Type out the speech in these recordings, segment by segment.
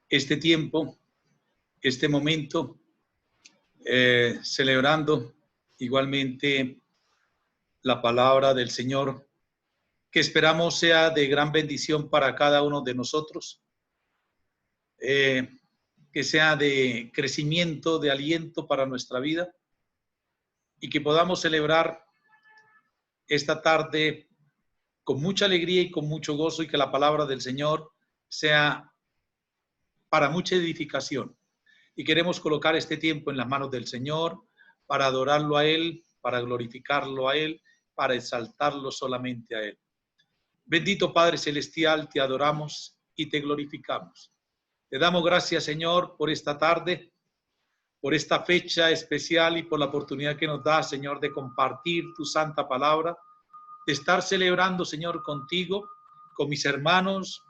este tiempo, este momento, celebrando igualmente la palabra del Señor, que esperamos sea de gran bendición para cada uno de nosotros, que sea de crecimiento, de aliento para nuestra vida, y que podamos celebrar esta tarde con mucha alegría y con mucho gozo, y que la palabra del Señor sea para mucha edificación. Y queremos colocar este tiempo en las manos del Señor para adorarlo a Él, para glorificarlo a Él, para exaltarlo solamente a Él. Bendito Padre Celestial, te adoramos y te glorificamos. Te damos gracias, Señor, por esta tarde, por esta fecha especial y por la oportunidad que nos da, Señor, de compartir tu santa palabra, de estar celebrando, Señor, contigo, con mis hermanos.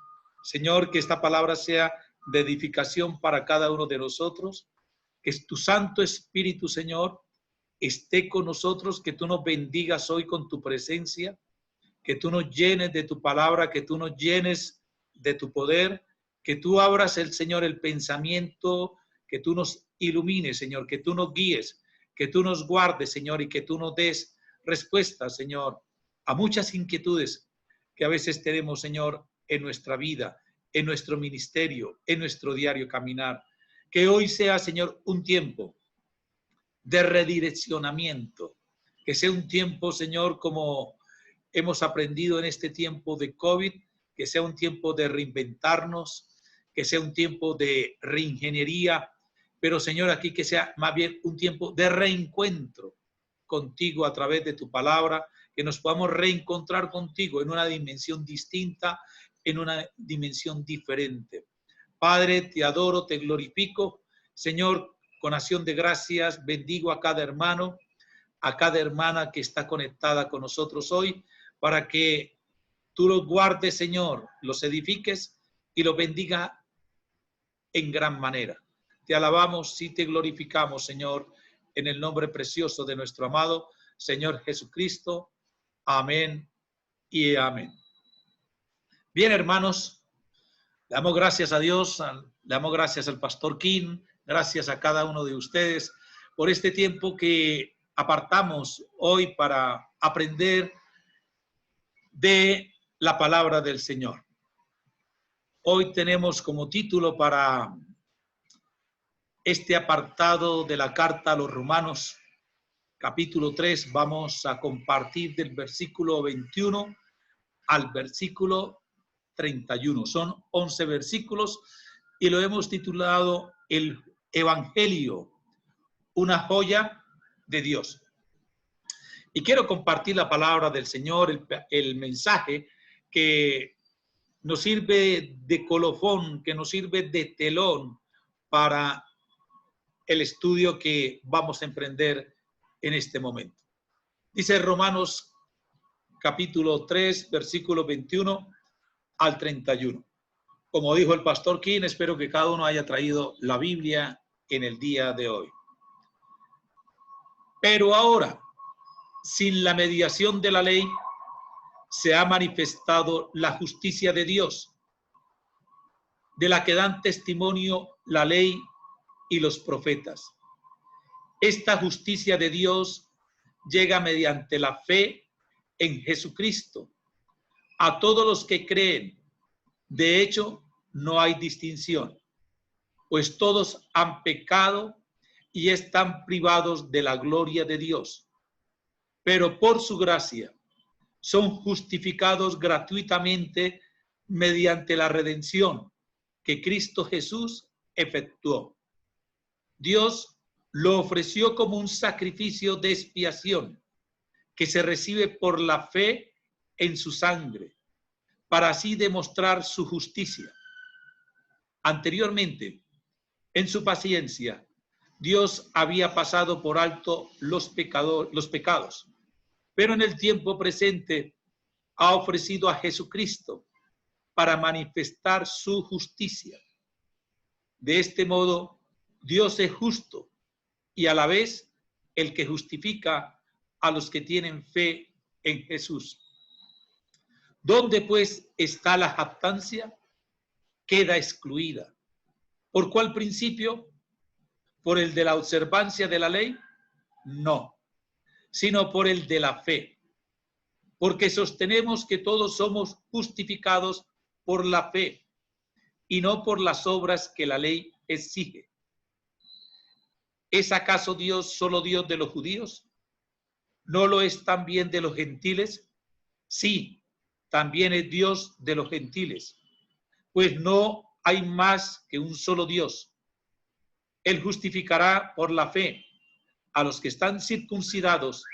Señor, que esta palabra sea de edificación para cada uno de nosotros, que tu Santo Espíritu, Señor, esté con nosotros, que tú nos bendigas hoy con tu presencia, que tú nos llenes de tu palabra, que tú nos llenes de tu poder, que tú abras, el Señor, el pensamiento, que tú nos ilumines, Señor, que tú nos guíes, que tú nos guardes, Señor, y que tú nos des respuestas, Señor, a muchas inquietudes que a veces tenemos, Señor, en nuestra vida, en nuestro ministerio, en nuestro diario caminar. Que hoy sea, Señor, un tiempo de redireccionamiento, que sea un tiempo, Señor, como hemos aprendido en este tiempo de COVID, que sea un tiempo de reinventarnos, que sea un tiempo de reingeniería, pero, Señor, aquí que sea más bien un tiempo de reencuentro contigo a través de tu palabra, que nos podamos reencontrar contigo en una dimensión distinta, en una dimensión diferente. Padre, te adoro, te glorifico. Señor, con acción de gracias, bendigo a cada hermano, a cada hermana que está conectada con nosotros hoy, para que tú los guardes, Señor, los edifiques y los bendiga en gran manera. Te alabamos y te glorificamos, Señor, en el nombre precioso de nuestro amado Señor Jesucristo. Amén y amén. Bien, hermanos, le damos gracias a Dios, le damos gracias al pastor King, gracias a cada uno de ustedes por este tiempo que apartamos hoy para aprender de la palabra del Señor. Hoy tenemos como título para este apartado de la carta a los Romanos, capítulo 3, vamos a compartir del versículo 21 al versículo 31. Son 11 versículos y lo hemos titulado El Evangelio, una joya de Dios. Y quiero compartir la palabra del Señor, el mensaje que nos sirve de colofón, que nos sirve de telón para el estudio que vamos a emprender en este momento. Dice Romanos capítulo 3, versículo 21 al 31. Como dijo el pastor King, espero que cada uno haya traído la Biblia en el día de hoy. Pero ahora, sin la mediación de la ley, se ha manifestado la justicia de Dios, de la que dan testimonio la ley y los profetas. Esta justicia de Dios llega mediante la fe en Jesucristo a todos los que creen. De hecho, no hay distinción, pues todos han pecado y están privados de la gloria de Dios. Pero por su gracia son justificados gratuitamente mediante la redención que Cristo Jesús efectuó. Dios lo ofreció como un sacrificio de expiación que se recibe por la fe en su sangre, para así demostrar su justicia. Anteriormente, en su paciencia, Dios había pasado por alto los pecados, pero en el tiempo presente ha ofrecido a Jesucristo para manifestar su justicia. De este modo, Dios es justo y a la vez el que justifica a los que tienen fe en Jesús. ¿Dónde pues está la jactancia? Queda excluida. ¿Por cuál principio? ¿Por el de la observancia de la ley? No, sino por el de la fe. Porque sostenemos que todos somos justificados por la fe y no por las obras que la ley exige. ¿Es acaso Dios solo Dios de los judíos? ¿No lo es también de los gentiles? Sí, también es Dios de los gentiles. Pues no hay más que un solo Dios. Él justificará por la fe a los que están circuncidados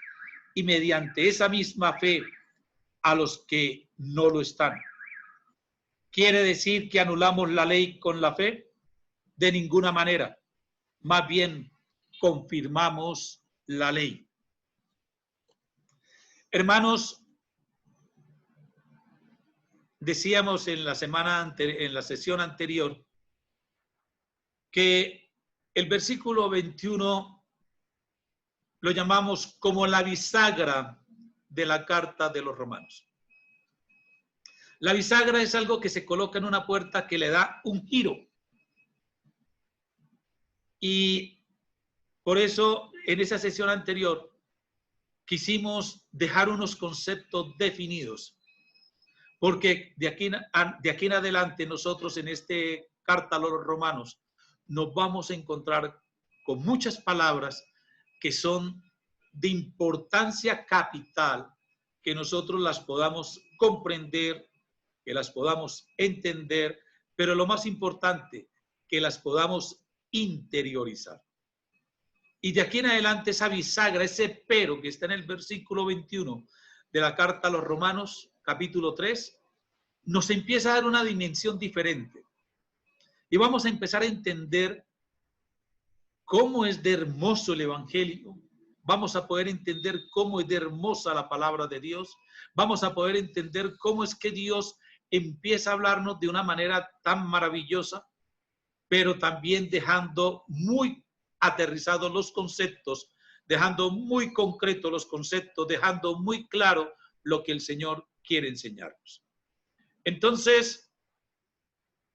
y mediante esa misma fe a los que no lo están. ¿Quiere decir que anulamos la ley con la fe? De ninguna manera. Más bien, confirmamos la ley. Hermanos, decíamos en la sesión anterior que el versículo 21 lo llamamos como la bisagra de la carta de los Romanos. La bisagra es algo que se coloca en una puerta que le da un giro. Y por eso en esa sesión anterior quisimos dejar unos conceptos definidos. Porque de aquí en adelante nosotros en este carta a los Romanos nos vamos a encontrar con muchas palabras que son de importancia capital, que nosotros las podamos comprender, que las podamos entender, pero lo más importante, que las podamos interiorizar. Y de aquí en adelante esa bisagra, ese pero que está en el versículo 21 de la carta a los Romanos, capítulo 3, nos empieza a dar una dimensión diferente. Y vamos a empezar a entender cómo es de hermoso el Evangelio. Vamos a poder entender cómo es de hermosa la palabra de Dios. Vamos a poder entender cómo es que Dios empieza a hablarnos de una manera tan maravillosa, pero también dejando muy aterrizados los conceptos, dejando muy concretos los conceptos, dejando muy claro lo que el Señor quiere enseñarnos. Entonces,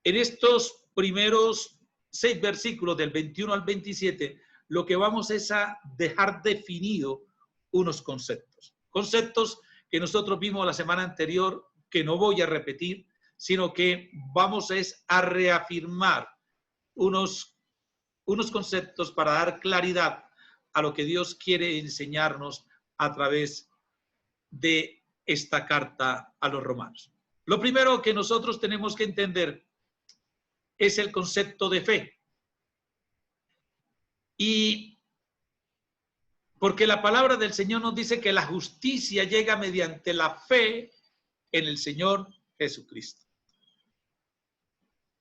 en estos primeros 6 versículos del 21 al 27, lo que vamos es a dejar definido unos conceptos. Conceptos que nosotros vimos la semana anterior, que no voy a repetir, sino que vamos es a reafirmar unos conceptos para dar claridad a lo que Dios quiere enseñarnos a través de esta carta a los Romanos. Lo primero que nosotros tenemos que entender es el concepto de fe. Y porque la palabra del Señor nos dice que la justicia llega mediante la fe en el Señor Jesucristo.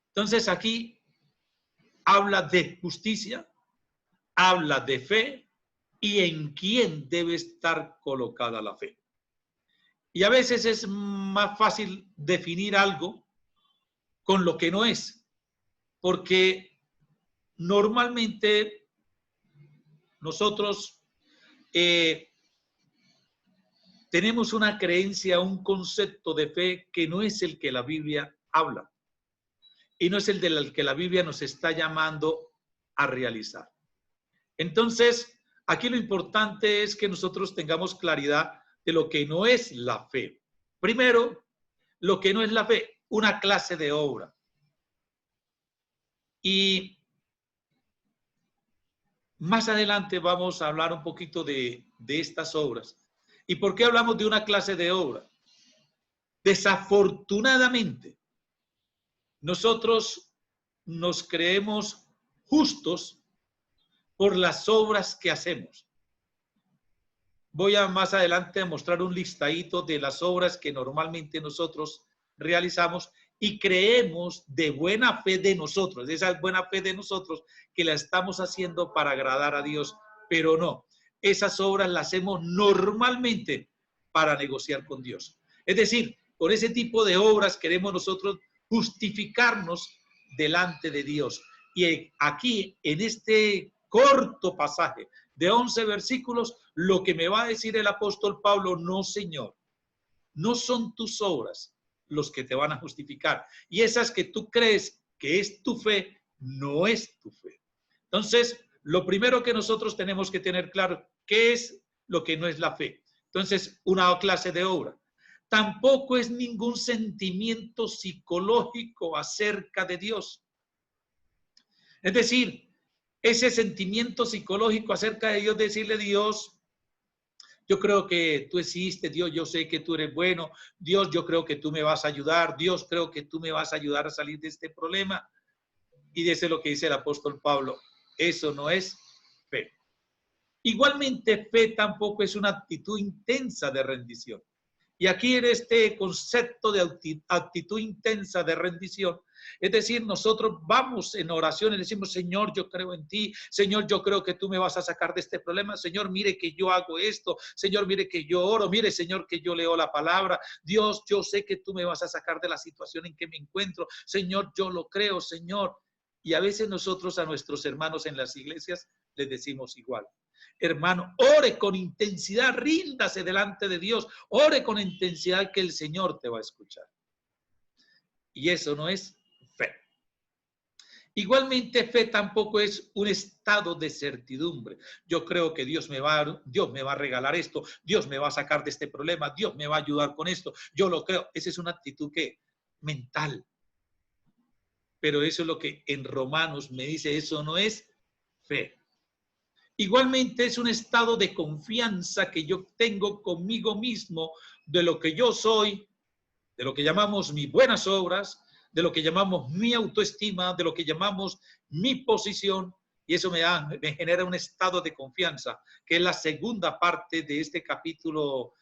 Entonces aquí habla de justicia, habla de fe y en quién debe estar colocada la fe. Y a veces es más fácil definir algo con lo que no es, porque normalmente nosotros tenemos una creencia, un concepto de fe que no es el que la Biblia habla y no es el del que la Biblia nos está llamando a realizar. Entonces, aquí lo importante es que nosotros tengamos claridad de lo que no es la fe. Primero, lo que no es la fe, una clase de obra. Y más adelante vamos a hablar un poquito de estas obras. ¿Y por qué hablamos de una clase de obra? Desafortunadamente, nosotros nos creemos justos por las obras que hacemos. Voy a más adelante a mostrar un listadito de las obras que normalmente nosotros realizamos y creemos de buena fe de nosotros, de esa buena fe de nosotros que la estamos haciendo para agradar a Dios, pero no. Esas obras las hacemos normalmente para negociar con Dios. Es decir, con ese tipo de obras queremos nosotros justificarnos delante de Dios. Y aquí, en este corto pasaje de 11 versículos, lo que me va a decir el apóstol Pablo, no, Señor, no son tus obras los que te van a justificar. Y esas que tú crees que es tu fe, no es tu fe. Entonces, lo primero que nosotros tenemos que tener claro, ¿qué es lo que no es la fe? Entonces, una clase de obra. Tampoco es ningún sentimiento psicológico acerca de Dios. Es decir, ese sentimiento psicológico acerca de Dios, decirle a Dios, yo creo que tú existes, Dios, yo sé que tú eres bueno, Dios, yo creo que tú me vas a ayudar, Dios, creo que tú me vas a ayudar a salir de este problema. Y dice lo que dice el apóstol Pablo, eso no es fe. Igualmente, fe tampoco es una actitud intensa de rendición. Y aquí en este concepto de actitud intensa de rendición, es decir, nosotros vamos en oración y decimos, Señor, yo creo en ti, Señor, yo creo que tú me vas a sacar de este problema, Señor, mire que yo hago esto, Señor, mire que yo oro, mire, Señor, que yo leo la palabra, Dios, yo sé que tú me vas a sacar de la situación en que me encuentro, Señor, yo lo creo, Señor. Y a veces nosotros a nuestros hermanos en las iglesias les decimos igual. Hermano, ore con intensidad, ríndase delante de Dios, ore con intensidad que el Señor te va a escuchar. Y eso no es fe. Igualmente, fe tampoco es un estado de certidumbre. Yo creo que Dios me va a regalar esto, Dios me va a sacar de este problema, Dios me va a ayudar con esto, yo lo creo. Esa es una actitud que mental. Pero eso es lo que en Romanos me dice, eso no es fe. Igualmente es un estado de confianza que yo tengo conmigo mismo de lo que yo soy, de lo que llamamos mis buenas obras, de lo que llamamos mi autoestima, de lo que llamamos mi posición, y eso me genera un estado de confianza, que es la segunda parte de este capítulo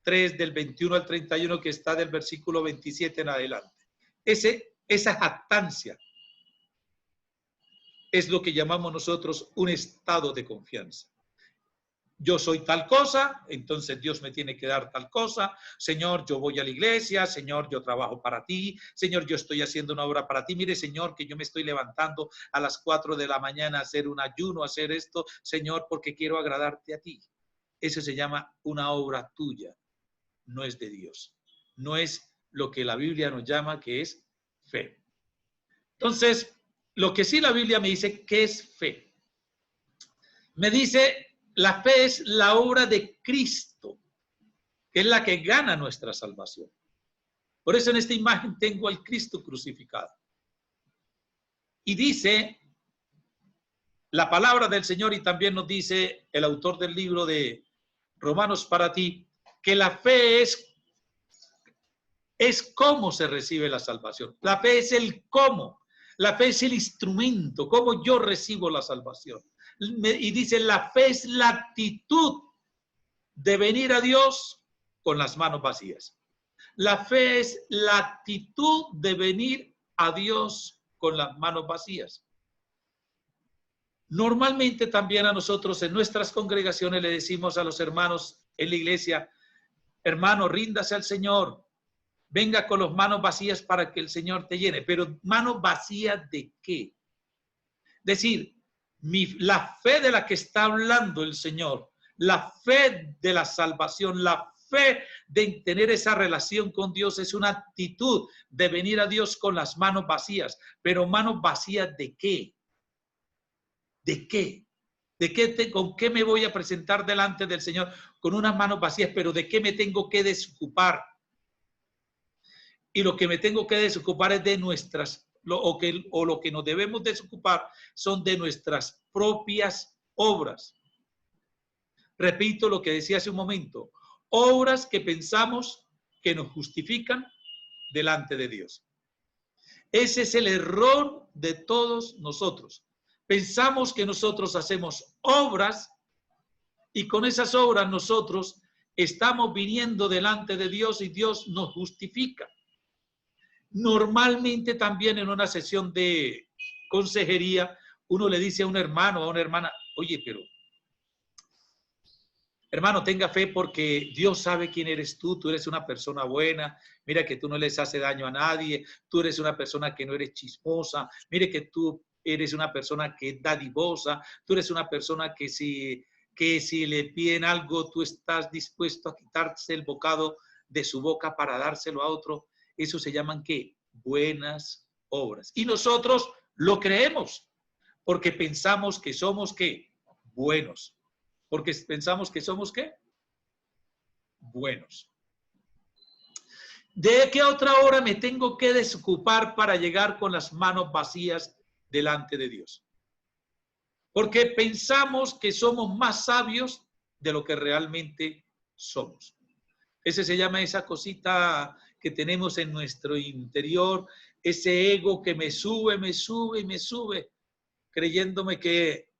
3 del 21 al 31, que está del versículo 27 en adelante. Esa jactancia es lo que llamamos nosotros un estado de confianza. Yo soy tal cosa, entonces Dios me tiene que dar tal cosa. Señor, yo voy a la iglesia. Señor, yo trabajo para ti. Señor, yo estoy haciendo una obra para ti. Mire, Señor, que yo me estoy levantando a las 4 de la mañana a hacer un ayuno, a hacer esto, Señor, porque quiero agradarte a ti. Eso se llama una obra tuya, no es de Dios. No es lo que la Biblia nos llama que es fe. Entonces, lo que sí la Biblia me dice que es fe. Me dice, la fe es la obra de Cristo, que es la que gana nuestra salvación. Por eso en esta imagen tengo al Cristo crucificado. Y dice la palabra del Señor, y también nos dice el autor del libro de Romanos para ti, que la fe es cómo se recibe la salvación. La fe es el cómo. La fe es el instrumento, cómo yo recibo la salvación. Y dice, la fe es la actitud de venir a Dios con las manos vacías. La fe es la actitud de venir a Dios con las manos vacías. Normalmente también a nosotros en nuestras congregaciones le decimos a los hermanos en la iglesia, hermano, ríndase al Señor, venga con las manos vacías para que el Señor te llene. Pero ¿manos vacías de qué? Es decir, la fe de la que está hablando el Señor, la fe de la salvación, la fe de tener esa relación con Dios es una actitud de venir a Dios con las manos vacías. Pero ¿manos vacías de qué? ¿De qué? ¿Con qué me voy a presentar delante del Señor? Con unas manos vacías, pero ¿de qué me tengo que desocupar? Y lo que me tengo que desocupar es de nuestras, lo que nos debemos desocupar son de nuestras propias obras. Repito lo que decía hace un momento, obras que pensamos que nos justifican delante de Dios. Ese es el error de todos nosotros. Pensamos que nosotros hacemos obras y con esas obras nosotros estamos viniendo delante de Dios y Dios nos justifica. Normalmente también en una sesión de consejería, uno le dice a un hermano o a una hermana, oye, pero hermano, tenga fe porque Dios sabe quién eres tú eres una persona buena, mira que tú no les hace daño a nadie, tú eres una persona que no eres chismosa, mire que tú eres una persona que es dadivosa, tú eres una persona que si le piden algo, tú estás dispuesto a quitarse el bocado de su boca para dárselo a otro. Eso se llaman ¿qué? Buenas obras. Y nosotros Lo creemos porque pensamos que somos ¿qué? Buenos. Porque pensamos que somos ¿qué? Buenos. ¿De qué otra hora me tengo que desocupar para llegar con las manos vacías delante de Dios? Porque pensamos que somos más sabios de lo que realmente somos. Ese se llama esa cosita que tenemos en nuestro interior, ese ego que me sube, me sube y me sube, creyéndome que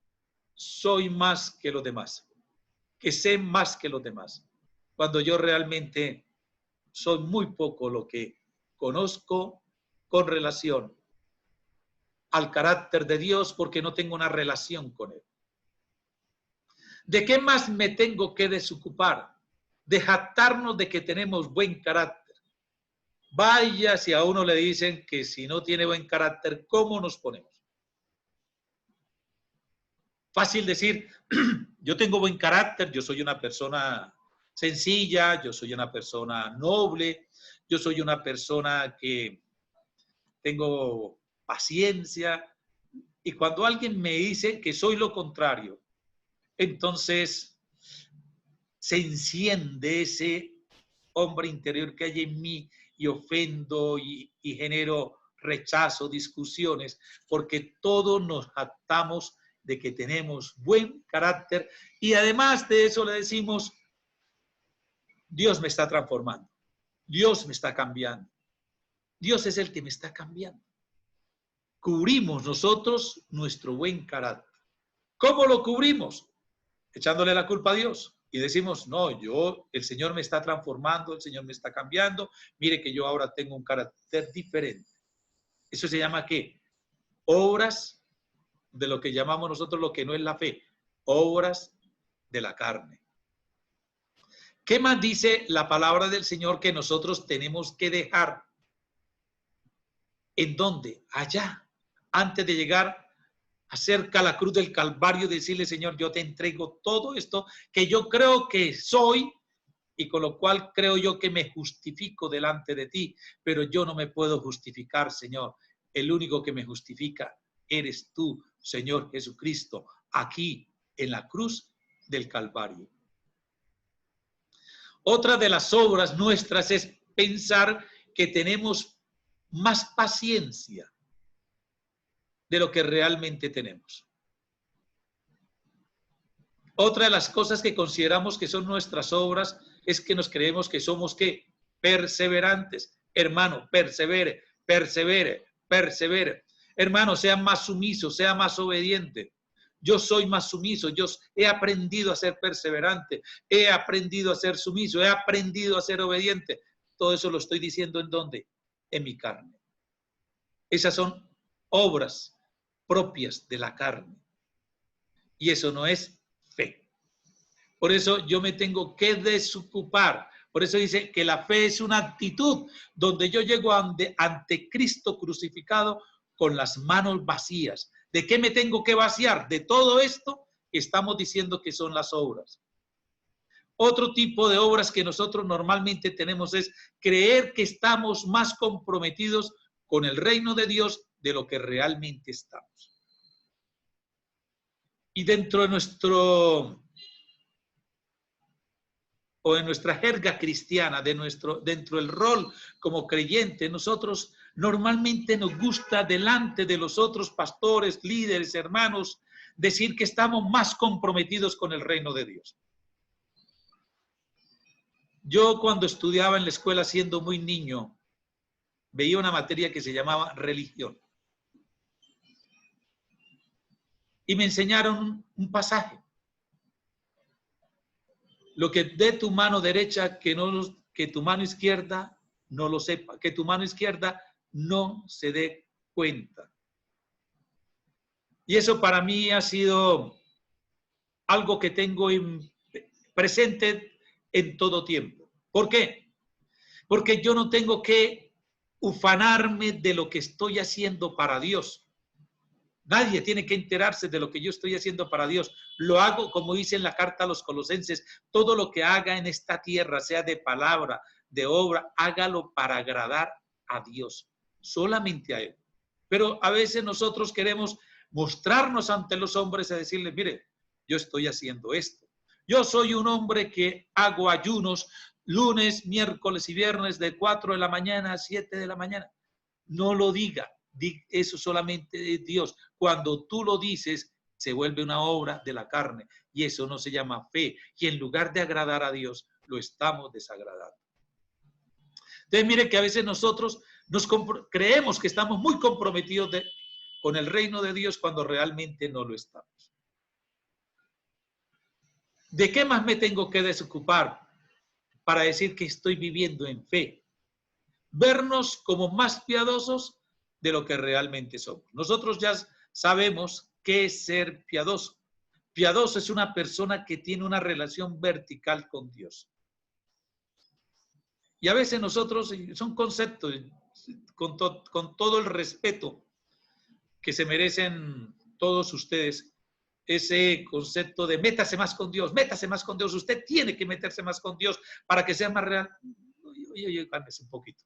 soy más que los demás, que sé más que los demás, cuando yo realmente soy muy poco lo que conozco con relación al carácter de Dios, porque no tengo una relación con Él. ¿De qué más me tengo que desocupar? De jactarnos de que tenemos buen carácter. Vaya si a uno le dicen que si no tiene buen carácter, ¿cómo nos ponemos? Fácil decir, yo tengo buen carácter, yo soy una persona sencilla, yo soy una persona noble, yo soy una persona que tengo paciencia. Y cuando alguien me dice que soy lo contrario, entonces se enciende ese hombre interior que hay en mí y ofendo y genero rechazo, discusiones, porque todos nos jactamos de que tenemos buen carácter y además de eso le decimos, Dios me está transformando, Dios me está cambiando, Dios es el que me está cambiando. Cubrimos nosotros nuestro buen carácter. ¿Cómo lo cubrimos? Echándole la culpa a Dios. Y decimos, no, el Señor me está transformando, el Señor me está cambiando, mire que yo ahora tengo un carácter diferente. Eso se llama ¿qué? Obras de lo que llamamos nosotros lo que no es la fe, obras de la carne. ¿Qué más dice la palabra del Señor que nosotros tenemos que dejar? ¿En dónde? Allá, antes de llegar acerca a la cruz del Calvario, decirle, Señor, yo te entrego todo esto que yo creo que soy y con lo cual creo yo que me justifico delante de ti, pero yo no me puedo justificar, Señor. El único que me justifica eres tú, Señor Jesucristo, aquí en la cruz del Calvario. Otra de las obras nuestras es pensar que tenemos más paciencia de lo que realmente tenemos. Otra de las cosas que consideramos que son nuestras obras es que nos creemos que somos ¿qué? Perseverantes. Hermano, persevere, persevere, persevere. Hermano, sea más sumiso, sea más obediente. Yo soy más sumiso, yo he aprendido a ser perseverante, he aprendido a ser sumiso, he aprendido a ser obediente. Todo eso lo estoy diciendo ¿en dónde? En mi carne. Esas son obras propias de la carne. Y eso no es fe. Por eso yo me tengo que desocupar. Por eso dice que la fe es una actitud donde yo llego ante Cristo crucificado con las manos vacías. ¿De qué me tengo que vaciar? De todo esto que estamos diciendo que son las obras. Otro tipo de obras que nosotros normalmente tenemos es creer que estamos más comprometidos con el reino de Dios de lo que realmente estamos. Y dentro de nuestra jerga cristiana, dentro del rol como creyente, nosotros normalmente nos gusta delante de los otros pastores, líderes, hermanos, decir que estamos más comprometidos con el reino de Dios. Yo cuando estudiaba en la escuela siendo muy niño, veía una materia que se llamaba religión. Y me enseñaron un pasaje. Lo que dé tu mano derecha, que tu mano izquierda no lo sepa, que tu mano izquierda no se dé cuenta. Y eso para mí ha sido algo que tengo presente en todo tiempo. ¿Por qué? Porque yo no tengo que ufanarme de lo que estoy haciendo para Dios. Nadie tiene que enterarse de lo que yo estoy haciendo para Dios. Lo hago, como dice en la carta a los Colosenses, todo lo que haga en esta tierra, sea de palabra, de obra, hágalo para agradar a Dios, solamente a Él. Pero a veces nosotros queremos mostrarnos ante los hombres y decirles, mire, yo estoy haciendo esto. Yo soy un hombre que hago ayunos lunes, miércoles y viernes de 4 de la mañana a 7 de la mañana. No lo diga, eso solamente de Dios. Cuando tú lo dices, se vuelve una obra de la carne y eso no se llama fe. Y en lugar de agradar a Dios, lo estamos desagradando. Entonces, mire que a veces nosotros creemos que estamos muy comprometidos con el reino de Dios cuando realmente no lo estamos. ¿De qué más me tengo que desocupar para decir que estoy viviendo en fe? Vernos como más piadosos de lo que realmente somos. Nosotros ya sabemos qué es ser piadoso. Piadoso es una persona que tiene una relación vertical con Dios. Y a veces nosotros, son conceptos, con todo el respeto que se merecen todos ustedes, ese concepto de métase más con Dios, usted tiene que meterse más con Dios para que sea más real. Oye, cálmese un poquito.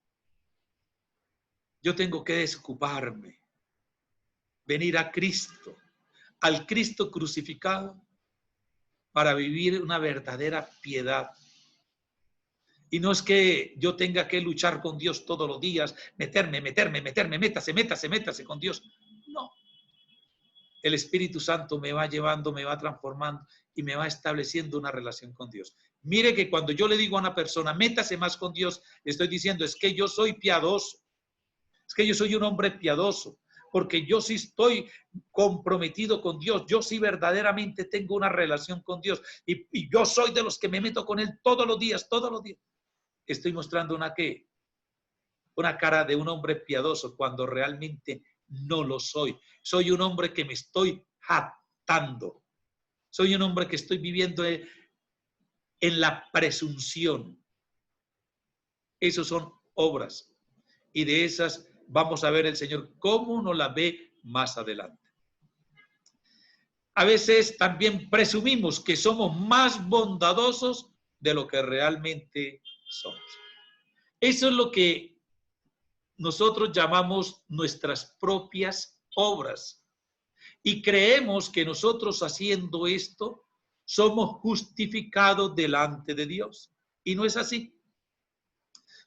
Yo tengo que desocuparme, venir a Cristo, al Cristo crucificado, para vivir una verdadera piedad. Y no es que yo tenga que luchar con Dios todos los días, meterme, métase con Dios. No. El Espíritu Santo me va llevando, me va transformando y me va estableciendo una relación con Dios. Mire que cuando yo le digo a una persona, métase más con Dios, estoy diciendo, es que yo soy piadoso. Es que yo soy un hombre piadoso, porque yo sí estoy comprometido con Dios. Yo sí verdaderamente tengo una relación con Dios. Y yo soy de los que me meto con Él todos los días. Estoy mostrando una cara de un hombre piadoso cuando realmente no lo soy. Soy un hombre que me estoy jactando. Soy un hombre que estoy viviendo en la presunción. Esas son obras. Y de esas vamos a ver el Señor cómo nos las ve más adelante. A veces también presumimos que somos más bondadosos de lo que realmente somos. Eso es lo que nosotros llamamos nuestras propias obras. Y creemos que nosotros haciendo esto somos justificados delante de Dios. Y no es así.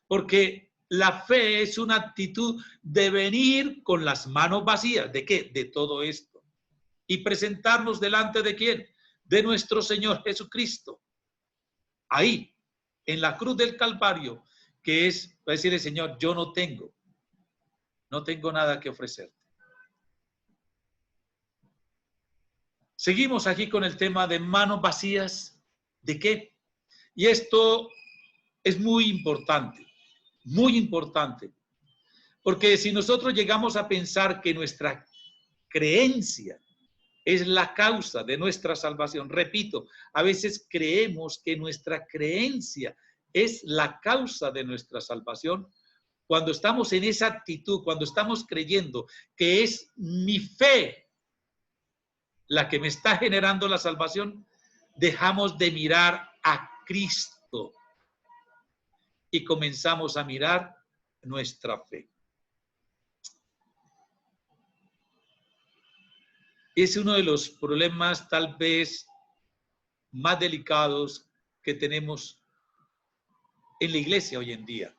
Porque la fe es una actitud de venir con las manos vacías. ¿De qué? De todo esto. Y presentarnos delante de ¿quién? De nuestro Señor Jesucristo. Ahí, en la cruz del Calvario, que es decirle, Señor, yo no tengo nada que ofrecerte. Seguimos aquí con el tema de manos vacías. ¿De qué? Y esto es muy importante, porque si nosotros llegamos a pensar que nuestra creencia es la causa de nuestra salvación, repito, a veces creemos que nuestra creencia es la causa de nuestra salvación. Cuando estamos en esa actitud, cuando estamos creyendo que es mi fe la que me está generando la salvación, dejamos de mirar a Cristo y comenzamos a mirar nuestra fe. Es uno de los problemas tal vez más delicados que tenemos en la iglesia hoy en día.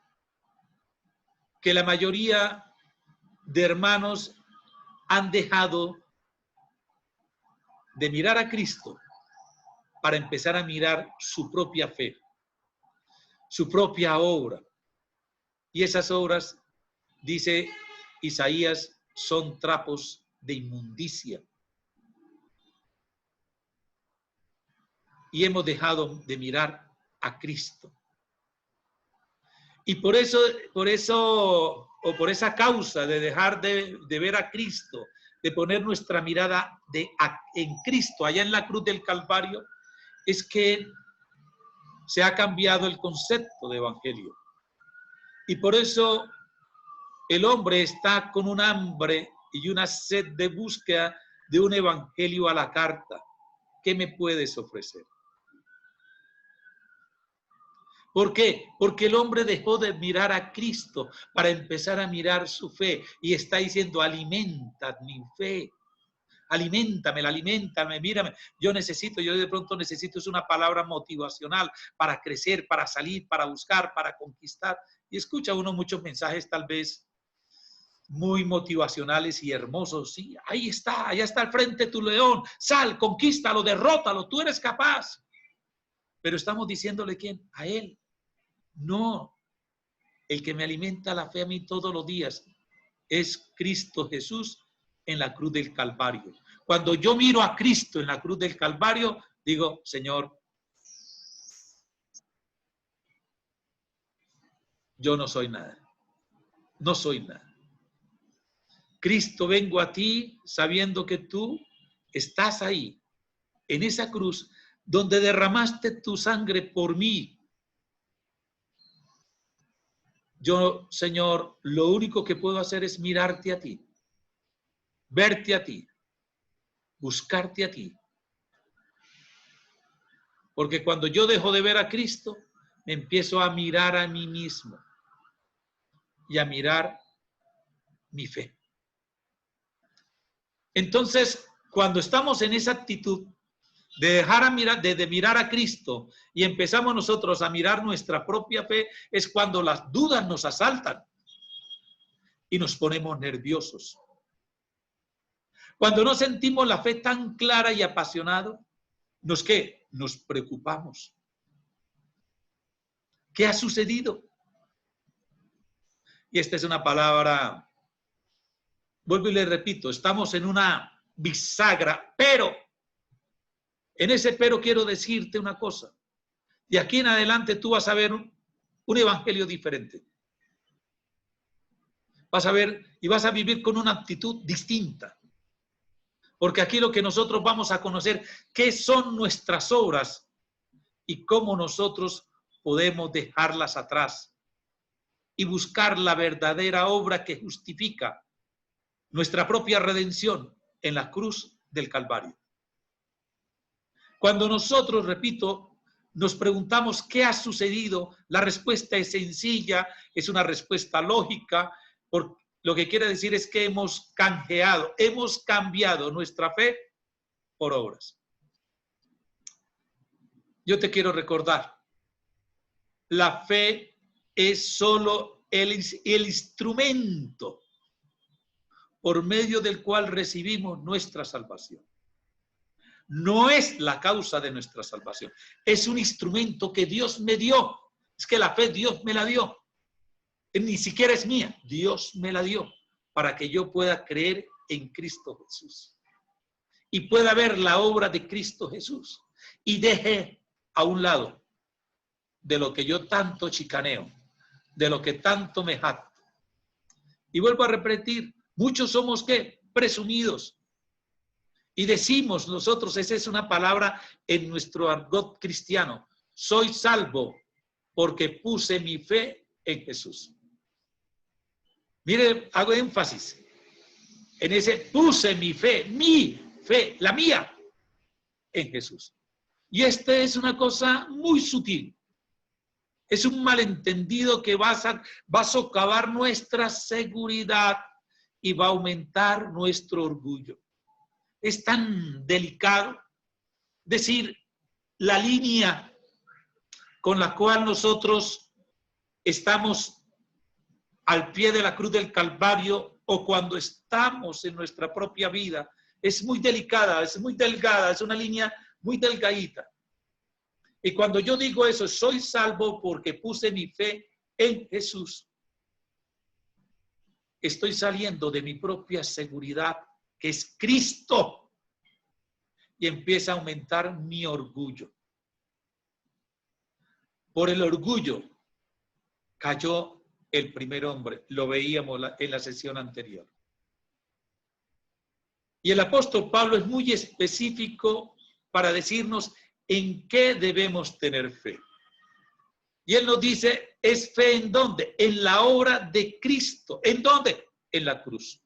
Que la mayoría de hermanos han dejado de mirar a Cristo para empezar a mirar su propia fe, su propia obra. Y esas obras, dice Isaías, son trapos de inmundicia. Y hemos dejado de mirar a Cristo. Y por esa causa de dejar de ver a Cristo, de poner nuestra mirada en Cristo, allá en la cruz del Calvario, es que se ha cambiado el concepto de evangelio. Y por eso el hombre está con un hambre y una sed de búsqueda de un evangelio a la carta. ¿Qué me puedes ofrecer? ¿Por qué? Porque el hombre dejó de mirar a Cristo para empezar a mirar su fe y está diciendo, alimenta mi fe. Aliméntame, mírame. Yo de pronto necesito es una palabra motivacional para crecer, para salir, para buscar, para conquistar. Y escucha uno muchos mensajes tal vez muy motivacionales y hermosos. Sí, ahí está, allá está al frente tu león. Sal, conquístalo, derrótalo, tú eres capaz. Pero estamos diciéndole ¿quién? A él. No, el que me alimenta la fe a mí todos los días es Cristo Jesús en la cruz del Calvario. Cuando yo miro a Cristo en la cruz del Calvario, digo, Señor, yo no soy nada. No soy nada. Cristo, vengo a ti sabiendo que tú estás ahí, en esa cruz, donde derramaste tu sangre por mí. Yo, Señor, lo único que puedo hacer es mirarte a ti, verte a ti, buscarte a ti. Porque cuando yo dejo de ver a Cristo, me empiezo a mirar a mí mismo y a mirar mi fe. Entonces, cuando estamos en esa actitud de dejar de mirar a Cristo y empezamos nosotros a mirar nuestra propia fe, es cuando las dudas nos asaltan y nos ponemos nerviosos. Cuando no sentimos la fe tan clara y apasionada, nos preocupamos. ¿Qué ha sucedido? Y esta es una palabra, vuelvo y le repito, estamos en una bisagra, pero en ese pero quiero decirte una cosa. De aquí en adelante tú vas a ver un evangelio diferente. Vas a ver y vas a vivir con una actitud distinta. Porque aquí lo que nosotros vamos a conocer, qué son nuestras obras y cómo nosotros podemos dejarlas atrás y buscar la verdadera obra que justifica nuestra propia redención en la cruz del Calvario. Cuando nosotros, repito, nos preguntamos qué ha sucedido, la respuesta es sencilla, es una respuesta lógica, porque lo que quiere decir es que hemos cambiado nuestra fe por obras. Yo te quiero recordar, la fe es solo el instrumento por medio del cual recibimos nuestra salvación. No es la causa de nuestra salvación, es un instrumento que Dios me dio. Es que la fe Dios me la dio. Ni siquiera es mía, Dios me la dio para que yo pueda creer en Cristo Jesús y pueda ver la obra de Cristo Jesús y deje a un lado de lo que yo tanto chicaneo, de lo que tanto me jacto. Y vuelvo a repetir, muchos somos ¿qué? Presumidos. Y decimos nosotros, esa es una palabra en nuestro argot cristiano, soy salvo porque puse mi fe en Jesús. Mire, hago énfasis en ese puse mi fe, la mía, en Jesús. Y esta es una cosa muy sutil. Es un malentendido que va a socavar nuestra seguridad y va a aumentar nuestro orgullo. Es tan delicado decir la línea con la cual nosotros estamos al pie de la cruz del Calvario o cuando estamos en nuestra propia vida. Es muy delicada, es muy delgada, es una línea muy delgadita. Y cuando yo digo eso, soy salvo porque puse mi fe en Jesús. Estoy saliendo de mi propia seguridad, que es Cristo, y empieza a aumentar mi orgullo. Por el orgullo cayó el primer hombre, lo veíamos en la sesión anterior. Y el apóstol Pablo es muy específico para decirnos en qué debemos tener fe. Y él nos dice, ¿es fe en dónde? En la obra de Cristo. ¿En dónde? En la cruz.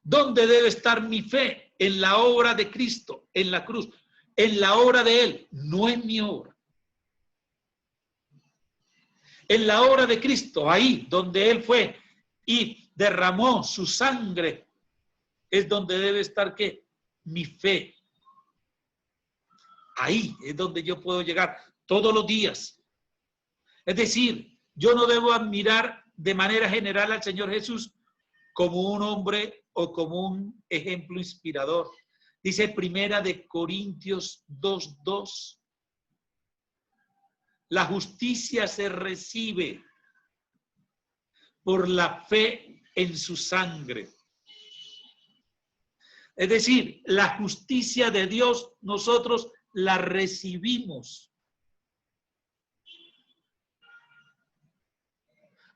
¿Dónde debe estar mi fe? En la obra de Cristo, en la cruz, en la obra de Él, no en mi obra. En la obra de Cristo, ahí donde Él fue y derramó su sangre, es donde debe estar, ¿qué? Mi fe. Ahí es donde yo puedo llegar todos los días. Es decir, yo no debo admirar de manera general al Señor Jesús como un hombre o como un ejemplo inspirador. Dice Primera de Corintios 2:2. La justicia se recibe por la fe en su sangre. Es decir, la justicia de Dios nosotros la recibimos.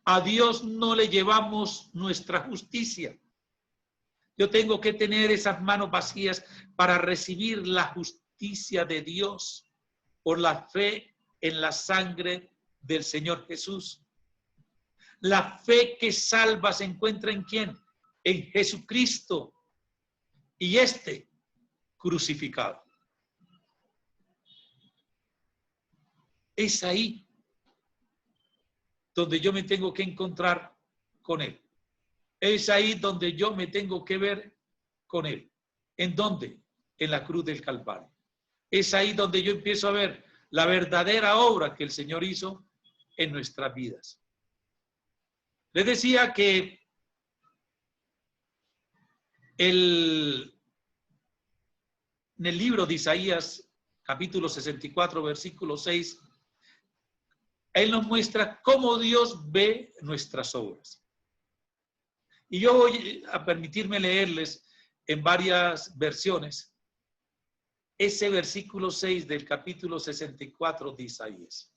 A Dios no le llevamos nuestra justicia. Yo tengo que tener esas manos vacías para recibir la justicia de Dios por la fe en la sangre del Señor Jesús. La fe que salva se encuentra ¿en quién? En Jesucristo y este crucificado. Es ahí donde yo me tengo que encontrar con Él. Es ahí donde yo me tengo que ver con Él. ¿En dónde? En la cruz del Calvario. Es ahí donde yo empiezo a ver la verdadera obra que el Señor hizo en nuestras vidas. Les decía que en el libro de Isaías, capítulo 64, versículo 6, Él nos muestra cómo Dios ve nuestras obras. Y yo voy a permitirme leerles en varias versiones ese versículo 6 del capítulo 64 de Isaías.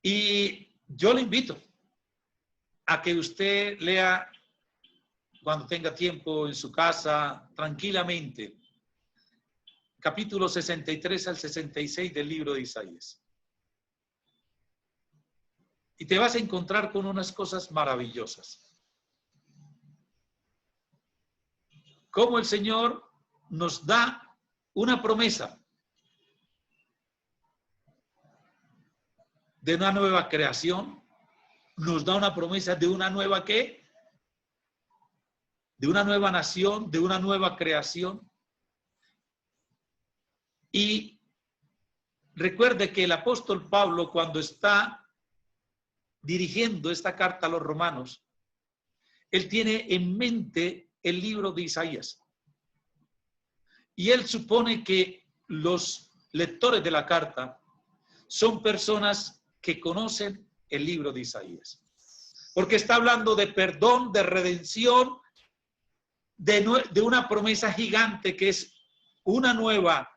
Y yo le invito a que usted lea cuando tenga tiempo en su casa, tranquilamente, capítulo 63 al 66 del libro de Isaías. Y te vas a encontrar con unas cosas maravillosas. Cómo el Señor nos da una promesa de una nueva creación, nos da una promesa de una nueva ¿qué? De una nueva nación, de una nueva creación. Y recuerde que el apóstol Pablo, cuando está dirigiendo esta carta a los romanos, él tiene en mente el libro de Isaías. Y él supone que los lectores de la carta son personas que conocen el libro de Isaías. Porque está hablando de perdón, de redención, de una promesa gigante que es una nueva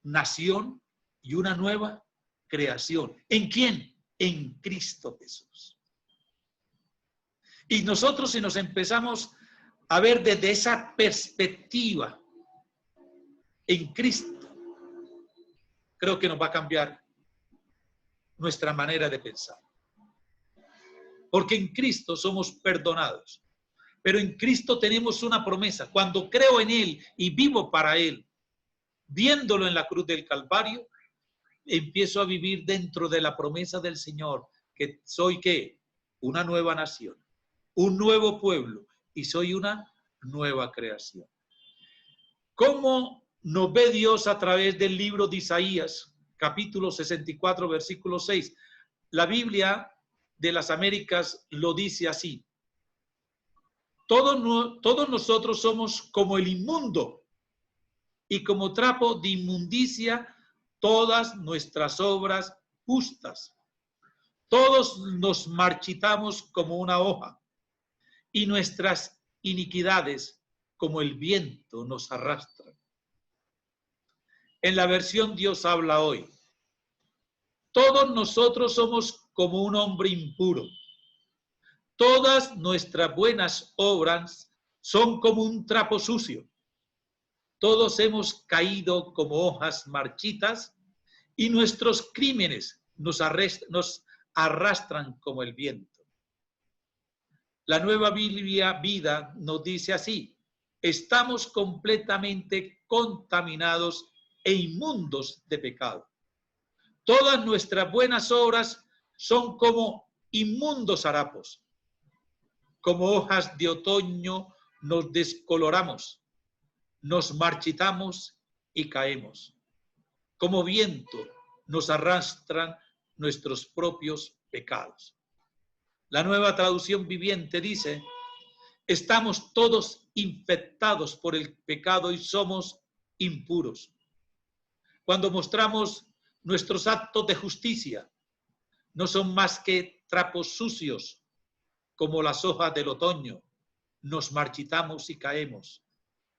nación y una nueva creación. ¿En quién? En Cristo Jesús. Y nosotros, si nos empezamos a ver desde esa perspectiva en Cristo, creo que nos va a cambiar nuestra manera de pensar. Porque en Cristo somos perdonados. Pero en Cristo tenemos una promesa. Cuando creo en Él y vivo para Él, viéndolo en la cruz del Calvario, empiezo a vivir dentro de la promesa del Señor, que soy ¿qué? Una nueva nación, un nuevo pueblo y soy una nueva creación. ¿Cómo nos ve Dios a través del libro de Isaías, capítulo 64, versículo 6? La Biblia de las Américas lo dice así. Todos nosotros somos como el inmundo y como trapo de inmundicia todas nuestras obras justas. Todos nos marchitamos como una hoja y nuestras iniquidades como el viento nos arrastran. En la versión Dios habla hoy. Todos nosotros somos como un hombre impuro. Todas nuestras buenas obras son como un trapo sucio. Todos hemos caído como hojas marchitas y nuestros crímenes nos arrastran como el viento. La Nueva Biblia Vida nos dice así: estamos completamente contaminados e inmundos de pecado. Todas nuestras buenas obras son como inmundos harapos. Como hojas de otoño nos descoloramos, nos marchitamos y caemos. Como viento nos arrastran nuestros propios pecados. La Nueva Traducción Viviente dice: estamos todos infectados por el pecado y somos impuros. Cuando mostramos nuestros actos de justicia, no son más que trapos sucios, como las hojas del otoño. Nos marchitamos y caemos,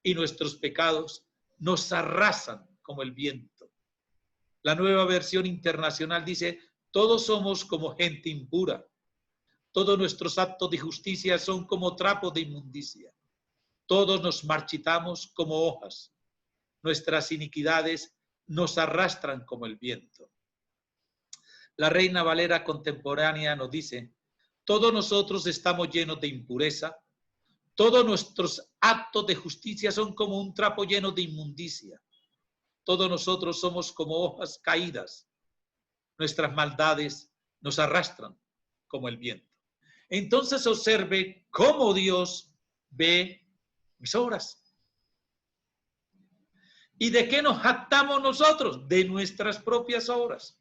y nuestros pecados nos arrasan como el viento. La Nueva Versión Internacional dice: todos somos como gente impura. Todos nuestros actos de justicia son como trapos de inmundicia. Todos nos marchitamos como hojas. Nuestras iniquidades nos arrastran como el viento. La Reina Valera contemporánea nos dice: todos nosotros estamos llenos de impureza. Todos nuestros actos de justicia son como un trapo lleno de inmundicia. Todos nosotros somos como hojas caídas. Nuestras maldades nos arrastran como el viento. Entonces observe cómo Dios ve mis obras. ¿Y de qué nos jactamos nosotros? De nuestras propias obras.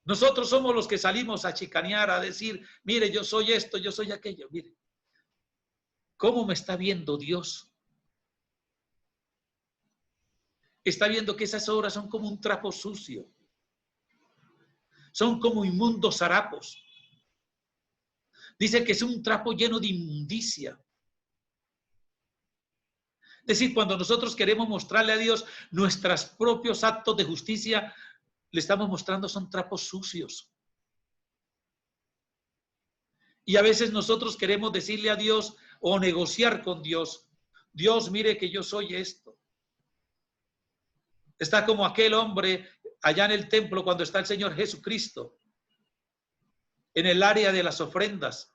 Nosotros somos los que salimos a chicanear, a decir: mire, yo soy esto, yo soy aquello. Mire, ¿cómo me está viendo Dios? Está viendo que esas obras son como un trapo sucio. Son como inmundos harapos. Dice que es un trapo lleno de inmundicia. Es decir, cuando nosotros queremos mostrarle a Dios nuestros propios actos de justicia, le estamos mostrando son trapos sucios. Y a veces nosotros queremos decirle a Dios o negociar con Dios: Dios, mire que yo soy esto. Está como aquel hombre allá en el templo cuando está el Señor Jesucristo, en el área de las ofrendas.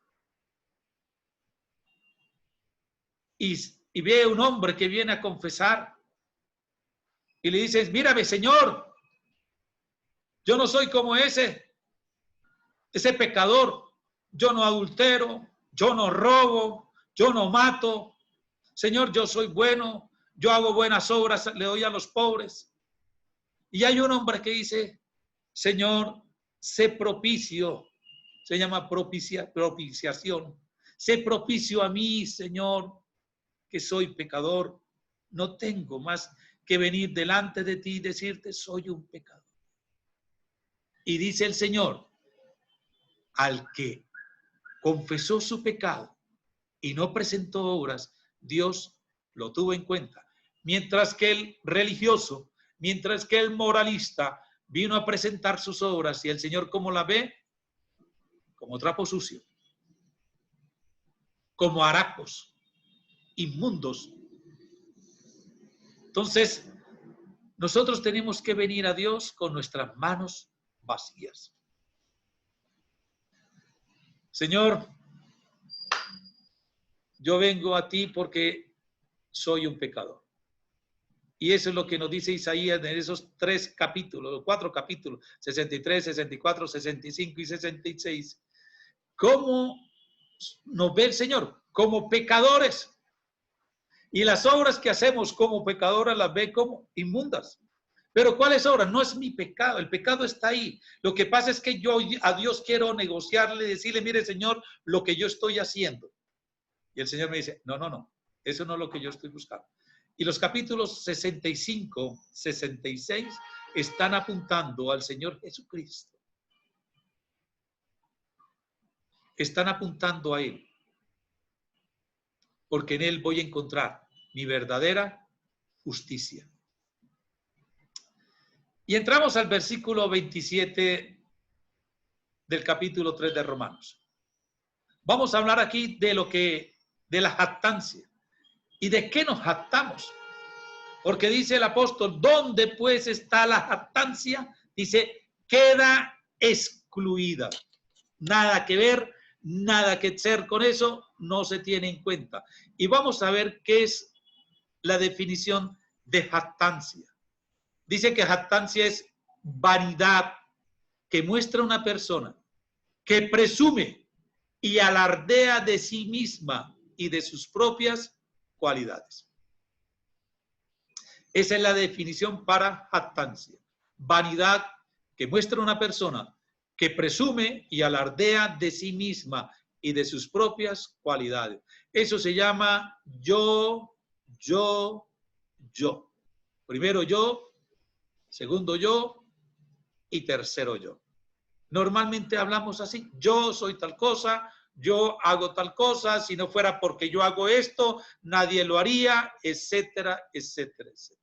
Y ve un hombre que viene a confesar. Y le dices: mírame, Señor, yo no soy como ese pecador. Yo no adultero, yo no robo, yo no mato. Señor, yo soy bueno, yo hago buenas obras, le doy a los pobres. Y hay un hombre que dice: Señor, sé propicio. Se llama propiciación. Sé propicio a mí, Señor, que soy pecador. No tengo más que venir delante de ti y decirte: soy un pecador. Y dice el Señor: al que confesó su pecado y no presentó obras, Dios lo tuvo en cuenta. Mientras que el religioso, mientras que el moralista vino a presentar sus obras, y el Señor, ¿cómo la ve? Como trapo sucio, como harapos, inmundos. Entonces, nosotros tenemos que venir a Dios con nuestras manos vacías. Señor, yo vengo a ti porque soy un pecador. Y eso es lo que nos dice Isaías en esos 4 capítulos, 63, 64, 65 y 66. ¿Cómo nos ve el Señor? Como pecadores. Y las obras que hacemos como pecadores las ve como inmundas. Pero ¿cuáles obras? No es mi pecado, el pecado está ahí. Lo que pasa es que yo a Dios quiero negociarle, decirle: mire, Señor, lo que yo estoy haciendo. Y el Señor me dice: no, eso no es lo que yo estoy buscando. Y los capítulos 65, 66 están apuntando al Señor Jesucristo. Están apuntando a Él. Porque en Él voy a encontrar mi verdadera justicia. Y entramos al versículo 27 del capítulo 3 de Romanos. Vamos a hablar aquí de la jactancia. ¿Y de qué nos jactamos? Porque dice el apóstol: ¿dónde pues está la jactancia? Dice: queda excluida. Nada que ver, nada que hacer con eso, no se tiene en cuenta. Y vamos a ver qué es la definición de jactancia. Dice que jactancia es vanidad que muestra una persona que presume y alardea de sí misma y de sus propias cualidades. Esa es la definición para jactancia. Vanidad que muestra una persona que presume y alardea de sí misma y de sus propias cualidades. Eso se llama yo. Primero yo, segundo yo y tercero yo. Normalmente hablamos así, yo soy tal cosa, yo hago tal cosa, si no fuera porque yo hago esto, nadie lo haría, etcétera, etcétera, etcétera.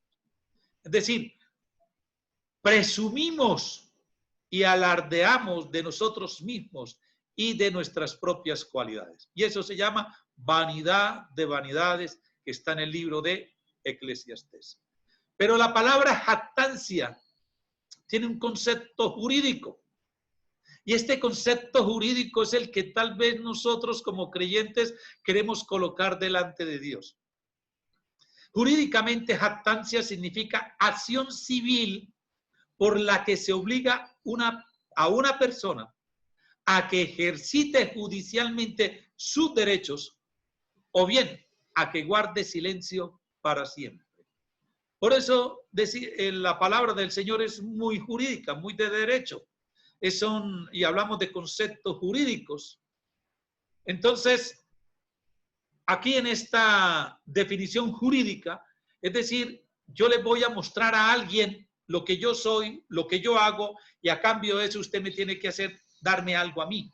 Es decir, presumimos y alardeamos de nosotros mismos y de nuestras propias cualidades. Y eso se llama vanidad de vanidades, que está en el libro de Eclesiastés. Pero la palabra jactancia tiene un concepto jurídico. Y este concepto jurídico es el que tal vez nosotros como creyentes queremos colocar delante de Dios. Jurídicamente, jactancia significa acción civil por la que se obliga a una persona a que ejercite judicialmente sus derechos o bien a que guarde silencio para siempre. Por eso la palabra del Señor es muy jurídica, muy de derecho. Y hablamos de conceptos jurídicos. Entonces, aquí en esta definición jurídica, es decir, yo le voy a mostrar a alguien lo que yo soy, lo que yo hago, y a cambio de eso usted me tiene que hacer, darme algo a mí.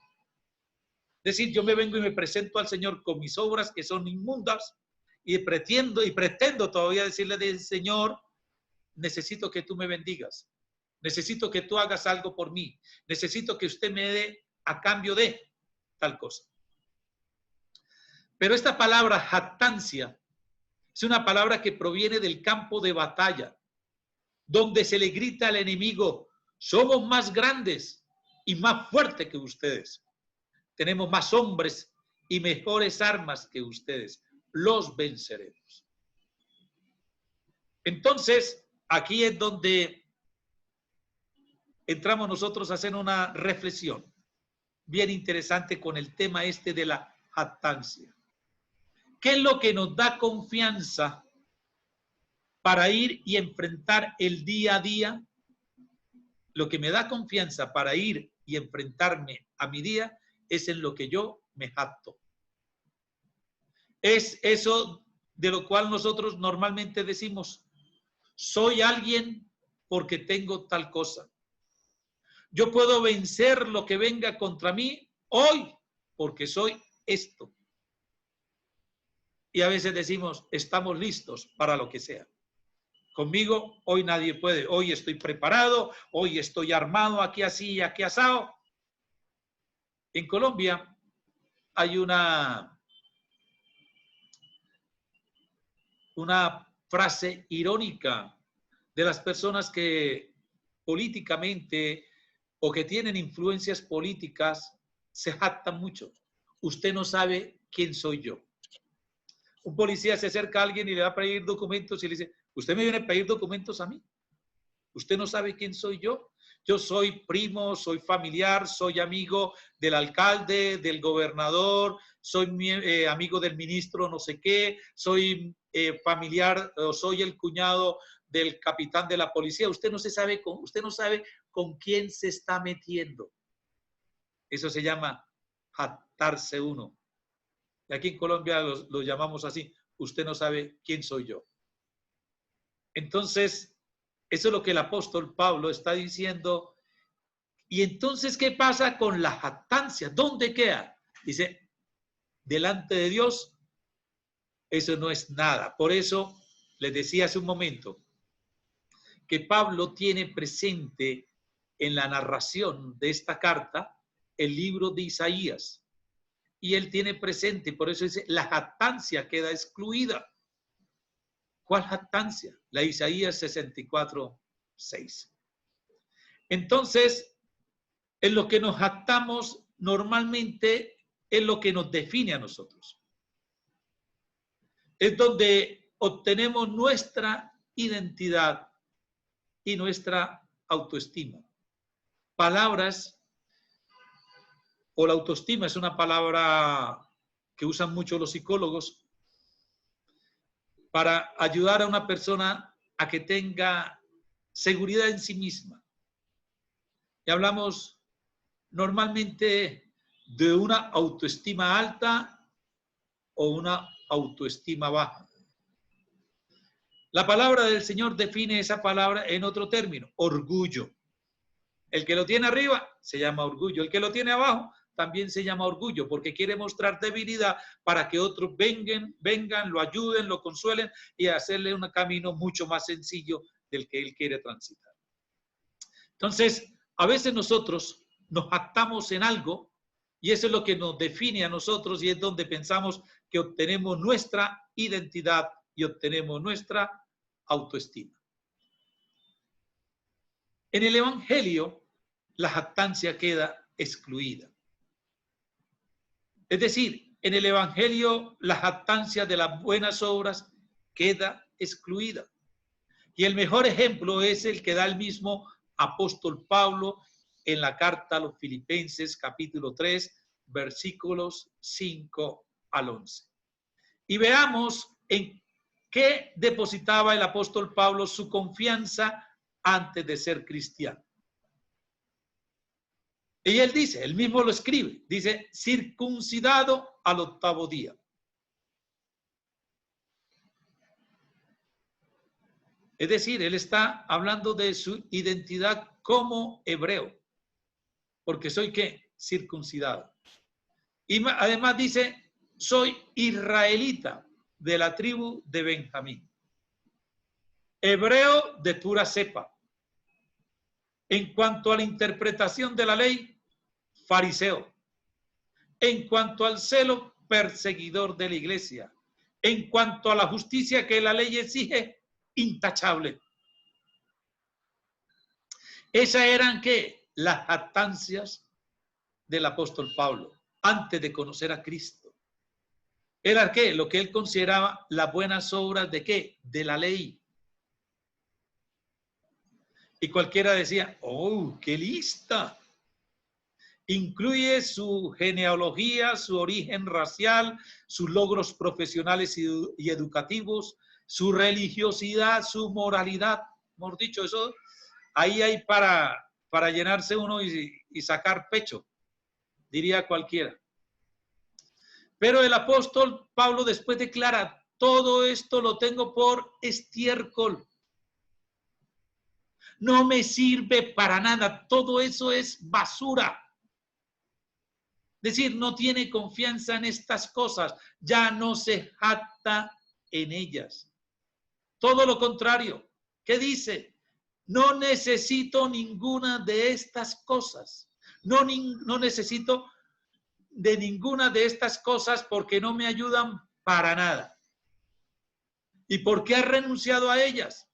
Es decir, yo me vengo y me presento al Señor con mis obras que son inmundas y pretendo todavía decirle, Señor, necesito que tú me bendigas. Necesito que tú hagas algo por mí. Necesito que usted me dé a cambio de tal cosa. Pero esta palabra jactancia es una palabra que proviene del campo de batalla, donde se le grita al enemigo, somos más grandes y más fuertes que ustedes. Tenemos más hombres y mejores armas que ustedes. Los venceremos. Entonces, aquí es donde entramos nosotros a hacer una reflexión bien interesante con el tema este de la jactancia. ¿Qué es lo que nos da confianza para ir y enfrentar el día a día? Lo que me da confianza para ir y enfrentarme a mi día es en lo que yo me jacto. Es eso de lo cual nosotros normalmente decimos, soy alguien porque tengo tal cosa. Yo puedo vencer lo que venga contra mí hoy porque soy esto. Y a veces decimos, estamos listos para lo que sea. Conmigo hoy nadie puede. Hoy estoy preparado, hoy estoy armado, aquí así, aquí asado. En Colombia hay una frase irónica de las personas que políticamente o que tienen influencias políticas se jactan mucho. Usted no sabe quién soy yo. Un policía se acerca a alguien y le va a pedir documentos y le dice, ¿usted me viene a pedir documentos a mí? ¿Usted no sabe quién soy yo? Yo soy primo, soy familiar, soy amigo del alcalde, del gobernador, soy amigo del ministro no sé qué, soy familiar o soy el cuñado del capitán de la policía. Usted no sabe con quién se está metiendo. Eso se llama jactarse uno. Y aquí en Colombia lo llamamos así. Usted no sabe quién soy yo. Entonces, eso es lo que el apóstol Pablo está diciendo. Y entonces, ¿qué pasa con la jactancia? ¿Dónde queda? Dice, delante de Dios, eso no es nada. Por eso les decía hace un momento que Pablo tiene presente en la narración de esta carta el libro de Isaías. Y él tiene presente, por eso dice, la jactancia queda excluida. ¿Cuál jactancia? La Isaías 64:6. Entonces, en lo que nos jactamos normalmente es lo que nos define a nosotros. Es donde obtenemos nuestra identidad y nuestra autoestima. Palabras, o la autoestima es una palabra que usan mucho los psicólogos para ayudar a una persona a que tenga seguridad en sí misma. Y hablamos normalmente de una autoestima alta o una autoestima baja. La palabra del Señor define esa palabra en otro término, orgullo. El que lo tiene arriba se llama orgullo, el que lo tiene abajo también se llama orgullo, porque quiere mostrar debilidad para que otros vengan, lo ayuden, lo consuelen y hacerle un camino mucho más sencillo del que él quiere transitar. Entonces, a veces nosotros nos jactamos en algo y eso es lo que nos define a nosotros y es donde pensamos que obtenemos nuestra identidad y obtenemos nuestra autoestima. En el Evangelio, la jactancia queda excluida. Es decir, en el Evangelio, la jactancia de las buenas obras queda excluida. Y el mejor ejemplo es el que da el mismo apóstol Pablo en la carta a los Filipenses, capítulo 3, versículos 5 al 11. Y veamos en qué depositaba el apóstol Pablo su confianza antes de ser cristiano. Y él dice, él mismo lo escribe, dice, circuncidado al 8º día. Es decir, él está hablando de su identidad como hebreo, porque soy ¿qué? Circuncidado. Y además dice, soy israelita de la tribu de Benjamín. Hebreo de pura cepa. En cuanto a la interpretación de la ley, fariseo. En cuanto al celo, perseguidor de la iglesia. En cuanto a la justicia que la ley exige, intachable. Esas eran ¿qué? Las jactancias del apóstol Pablo antes de conocer a Cristo. Era ¿qué? Lo que él consideraba las buenas obras de ¿qué? De la ley. Y cualquiera decía, ¡oh, qué lista! Incluye su genealogía, su origen racial, sus logros profesionales y educativos, su religiosidad, su moralidad. Hemos dicho, eso ahí hay para llenarse uno y sacar pecho, diría cualquiera. Pero el apóstol Pablo después declara, todo esto lo tengo por estiércol. No me sirve para nada, todo eso es basura. Es decir, no tiene confianza en estas cosas, ya no se jacta en ellas. Todo lo contrario, ¿qué dice? No necesito ninguna de estas cosas. No necesito de ninguna de estas cosas porque no me ayudan para nada. ¿Y por qué ha renunciado a ellas?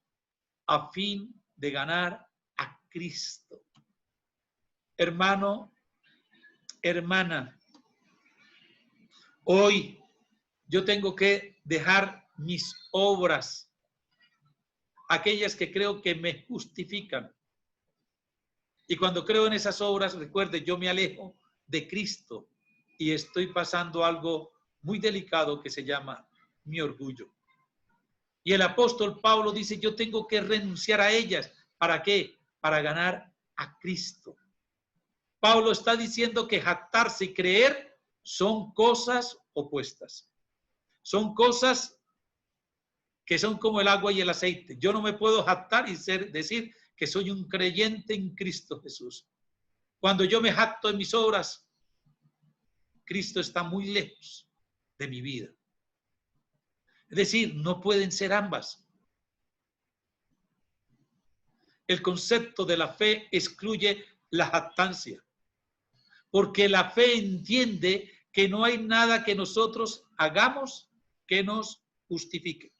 A fin de ganar a Cristo. Hermano, hermana, hoy yo tengo que dejar mis obras, aquellas que creo que me justifican. Y cuando creo en esas obras, recuerde, yo me alejo de Cristo y estoy pasando algo muy delicado que se llama mi orgullo. Y el apóstol Pablo dice, yo tengo que renunciar a ellas. ¿Para qué? Para ganar a Cristo. Pablo está diciendo que jactarse y creer son cosas opuestas. Son cosas que son como el agua y el aceite. Yo no me puedo jactar y decir que soy un creyente en Cristo Jesús. Cuando yo me jacto en mis obras, Cristo está muy lejos de mi vida. Es decir, no pueden ser ambas. El concepto de la fe excluye la jactancia, porque la fe entiende que no hay nada que nosotros hagamos que nos justifique.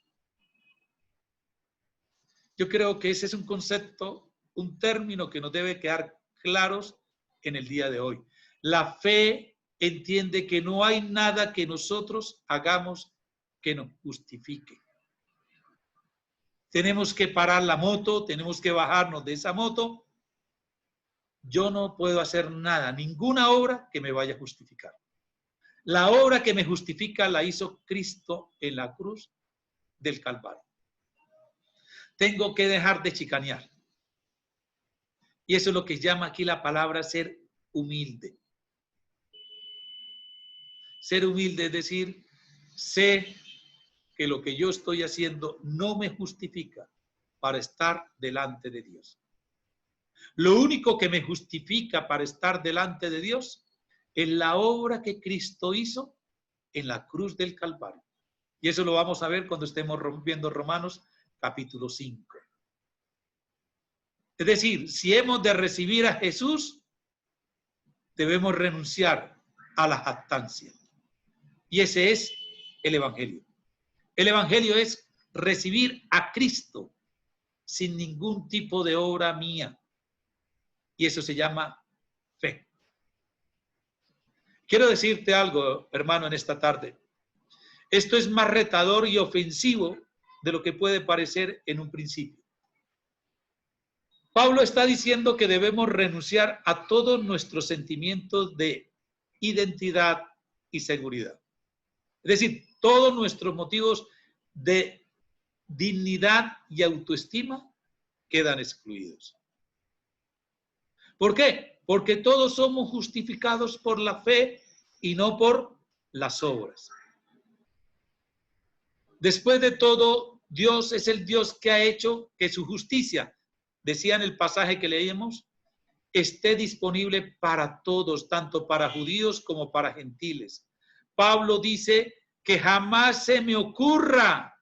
Yo creo que ese es un concepto, un término que nos debe quedar claros en el día de hoy. La fe entiende que no hay nada que nosotros hagamos que nos justifique. tenemos que parar la moto, tenemos que bajarnos de esa moto. Yo no puedo hacer nada, ninguna obra que me vaya a justificar. La obra que me justifica la hizo Cristo en la cruz del Calvario. Tengo que dejar de chicanear. Y eso es lo que llama aquí la palabra ser humilde. Ser humilde es decir, sé que lo que yo estoy haciendo no me justifica para estar delante de Dios. Lo único que me justifica para estar delante de Dios es la obra que Cristo hizo en la cruz del Calvario. Y eso lo vamos a ver cuando estemos viendo Romanos capítulo 5. Es decir, si hemos de recibir a Jesús, debemos renunciar a la jactancia. Y ese es el Evangelio. El Evangelio es recibir a Cristo sin ningún tipo de obra mía. Y eso se llama fe. Quiero decirte algo, hermano, en esta tarde. Esto es más retador y ofensivo de lo que puede parecer en un principio. Pablo está diciendo que debemos renunciar a todos nuestros sentimientos de identidad y seguridad. Es decir, todos nuestros motivos de dignidad y autoestima quedan excluidos. ¿Por qué? Porque todos somos justificados por la fe y no por las obras. Después de todo, Dios es el Dios que ha hecho que su justicia, decía en el pasaje que leímos, esté disponible para todos, tanto para judíos como para gentiles. Pablo dice que jamás se me ocurra,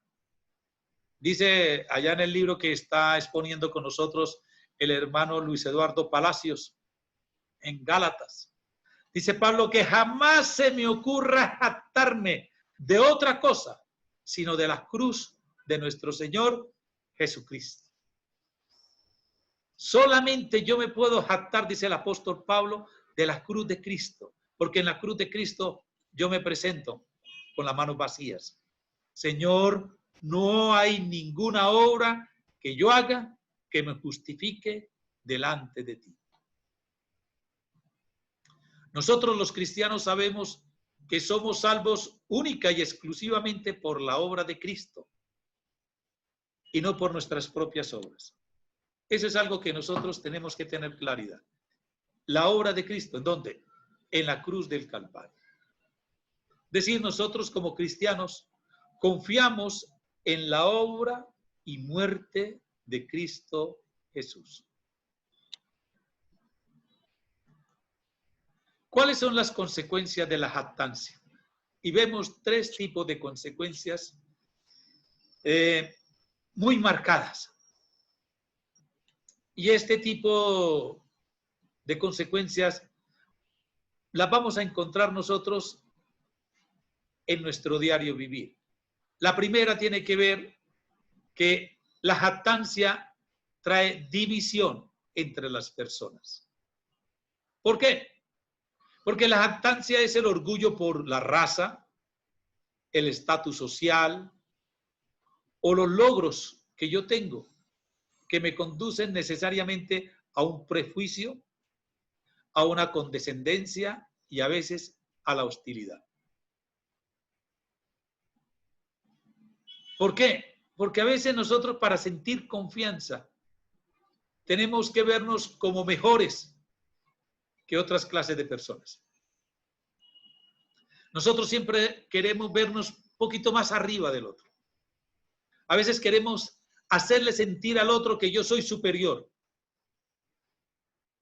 dice allá en el libro que está exponiendo con nosotros el hermano Luis Eduardo Palacios, en Gálatas. Dice Pablo que jamás se me ocurra jactarme de otra cosa, sino de la cruz de nuestro Señor Jesucristo. Solamente yo me puedo jactar, dice el apóstol Pablo, de la cruz de Cristo, porque en la cruz de Cristo yo me presento con las manos vacías. Señor, no hay ninguna obra que yo haga que me justifique delante de ti. Nosotros los cristianos sabemos que somos salvos única y exclusivamente por la obra de Cristo y no por nuestras propias obras. Eso es algo que nosotros tenemos que tener claridad. La obra de Cristo, ¿en dónde? En la cruz del Calvario. Es decir, nosotros como cristianos confiamos en la obra y muerte de Cristo Jesús. ¿Cuáles son las consecuencias de la jactancia? Y vemos tres tipos de consecuencias muy marcadas. Y este tipo de consecuencias las vamos a encontrar nosotros en nuestro diario vivir. La primera tiene que ver que la jactancia trae división entre las personas. ¿Por qué? Porque la jactancia es el orgullo por la raza, el estatus social o los logros que yo tengo que me conducen necesariamente a un prejuicio, a una condescendencia y a veces a la hostilidad. ¿Por qué? Porque a veces nosotros para sentir confianza tenemos que vernos como mejores que otras clases de personas. Nosotros siempre queremos vernos un poquito más arriba del otro. A veces queremos hacerle sentir al otro que yo soy superior.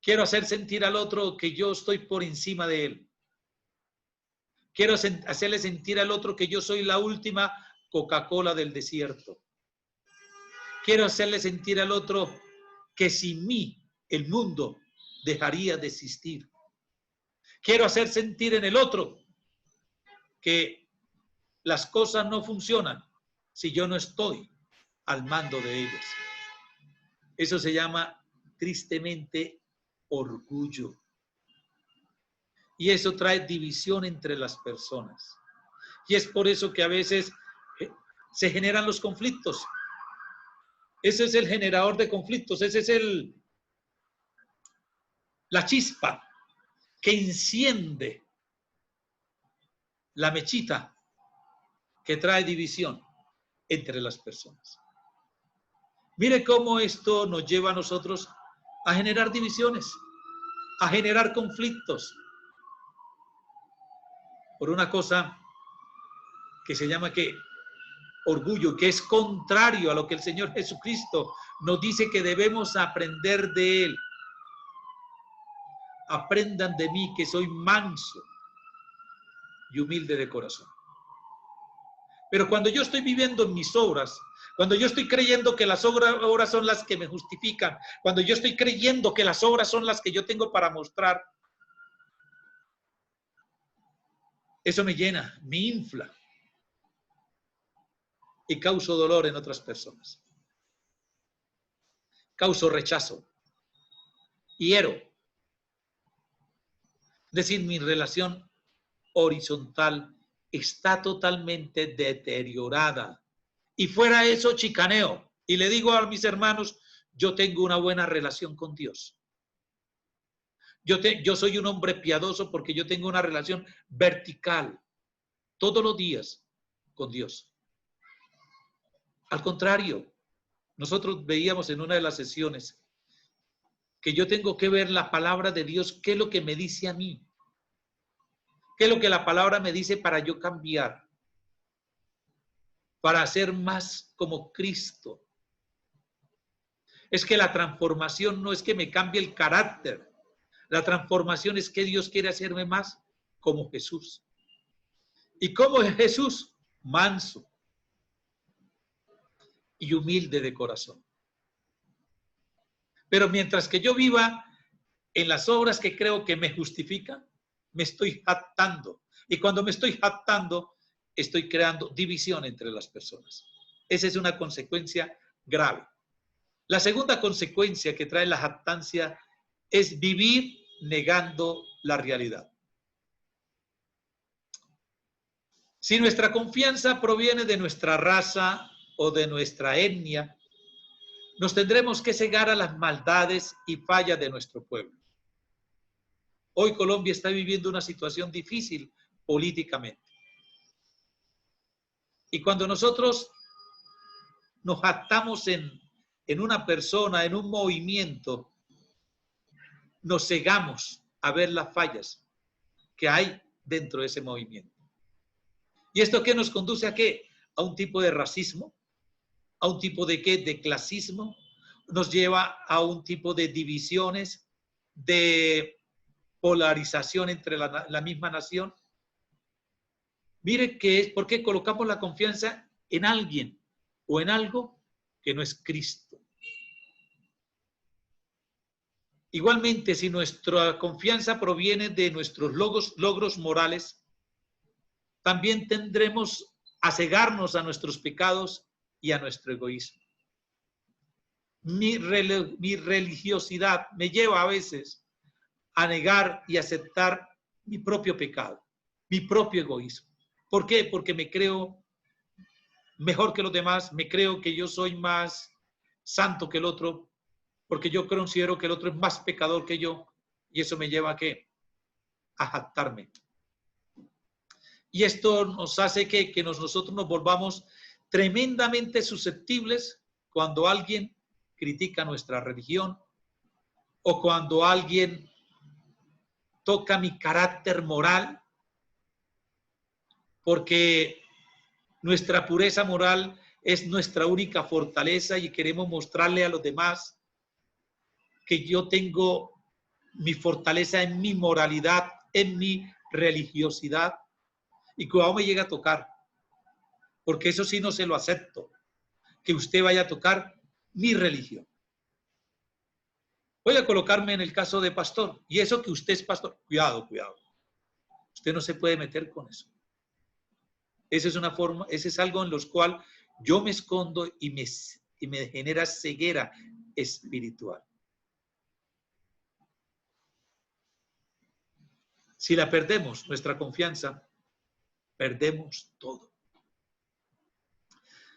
Quiero hacer sentir al otro que yo estoy por encima de él. Quiero hacerle sentir al otro que yo soy la última Coca-Cola del desierto. Quiero hacerle sentir al otro que sin mí el mundo dejaría de existir. Quiero hacer sentir en el otro que las cosas no funcionan si yo no estoy al mando de ellas. Eso se llama tristemente orgullo. Y eso trae división entre las personas. Y es por eso que a veces se generan los conflictos. Ese es el generador de conflictos, ese es la chispa que enciende la mechita que trae división entre las personas. Mire cómo esto nos lleva a nosotros a generar divisiones, a generar conflictos, por una cosa que se llama que orgullo, que es contrario a lo que el Señor Jesucristo nos dice que debemos aprender de Él. Aprendan de mí que soy manso y humilde de corazón. Pero cuando yo estoy viviendo en mis obras, cuando yo estoy creyendo que las obras son las que me justifican, cuando yo estoy creyendo que las obras son las que yo tengo para mostrar, eso me llena, me infla y causo dolor en otras personas. Causo rechazo, hiero. Es decir, mi relación horizontal está totalmente deteriorada. Y fuera eso, chicaneo. Y le digo a mis hermanos, yo tengo una buena relación con Dios. Yo soy un hombre piadoso porque yo tengo una relación vertical todos los días con Dios. Al contrario, nosotros veíamos en una de las sesiones que yo tengo que ver la palabra de Dios, qué es lo que me dice a mí, qué es lo que la palabra me dice para yo cambiar, para ser más como Cristo. Es que la transformación no es que me cambie el carácter, la transformación es que Dios quiere hacerme más como Jesús. ¿Y cómo es Jesús? Manso y humilde de corazón. Pero mientras que yo viva en las obras que creo que me justifican, me estoy jactando. Y cuando me estoy jactando, estoy creando división entre las personas. Esa es una consecuencia grave. La segunda consecuencia que trae la jactancia es vivir negando la realidad. Si nuestra confianza proviene de nuestra raza o de nuestra etnia, nos tendremos que cegar a las maldades y fallas de nuestro pueblo. Hoy Colombia está viviendo una situación difícil políticamente. Y cuando nosotros nos jactamos en una persona, en un movimiento, nos cegamos a ver las fallas que hay dentro de ese movimiento. ¿Y esto qué nos conduce a qué? A un tipo de racismo, a un tipo de qué, de clasismo, nos lleva a un tipo de divisiones, de polarización entre la misma nación. Mire que es porque colocamos la confianza en alguien o en algo que no es Cristo. Igualmente, si nuestra confianza proviene de nuestros logros morales, también tendremos a cegarnos a nuestros pecados y a nuestro egoísmo. Mi religiosidad me lleva a veces a negar y aceptar mi propio pecado, mi propio egoísmo. ¿Por qué? Porque me creo mejor que los demás, me creo que yo soy más santo que el otro, porque yo considero que el otro es más pecador que yo, y eso me lleva a ¿qué? A jactarme. Y esto nos hace que nosotros nos volvamos tremendamente susceptibles cuando alguien critica nuestra religión o cuando alguien toca mi carácter moral, porque nuestra pureza moral es nuestra única fortaleza y queremos mostrarle a los demás que yo tengo mi fortaleza en mi moralidad, en mi religiosidad, y cuidado me llega a tocar, porque eso sí no se lo acepto, que usted vaya a tocar mi religión. Voy a colocarme en el caso de pastor, y eso que usted es pastor, cuidado, cuidado. Usted no se puede meter con eso. Esa es una forma, ese es algo en los cual yo me escondo y me genera ceguera espiritual. Si la perdemos, nuestra confianza, perdemos todo.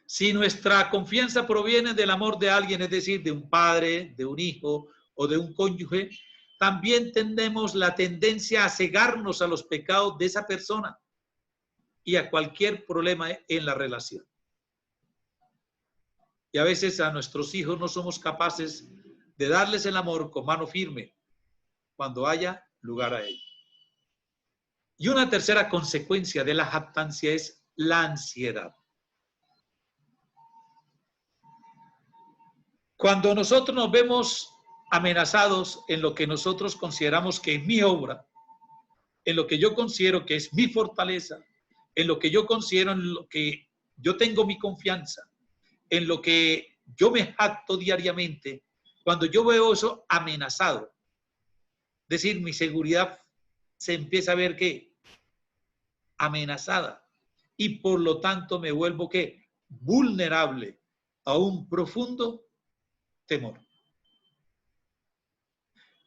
Si nuestra confianza proviene del amor de alguien, es decir, de un padre, de un hijo o de un cónyuge, también tenemos la tendencia a cegarnos a los pecados de esa persona y a cualquier problema en la relación. Y a veces a nuestros hijos no somos capaces de darles el amor con mano firme cuando haya lugar a ello. Y una tercera consecuencia de la jactancia es la ansiedad. Cuando nosotros nos vemos amenazados en lo que nosotros consideramos que es mi obra, en lo que yo considero que es mi fortaleza, en lo que yo considero en lo que yo tengo mi confianza, en lo que yo me jacto diariamente, cuando yo veo eso amenazado, es decir, mi seguridad se empieza a ver que amenazada y por lo tanto me vuelvo que vulnerable a un profundo temor.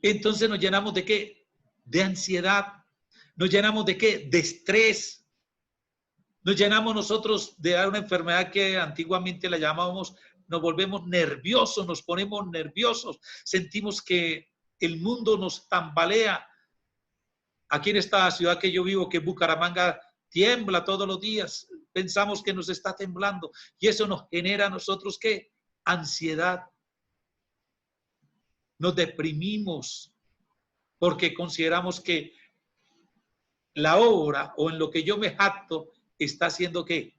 Entonces nos llenamos de qué? De ansiedad. Nos llenamos de qué? De estrés. Nos llenamos nosotros de una enfermedad que antiguamente la llamábamos, nos volvemos nerviosos, nos ponemos nerviosos, sentimos que el mundo nos tambalea. Aquí en esta ciudad que yo vivo, que es Bucaramanga, tiembla todos los días, pensamos que nos está temblando y eso nos genera a nosotros ¿qué? Ansiedad. Nos deprimimos porque consideramos que la obra o en lo que yo me jacto está siendo ¿qué?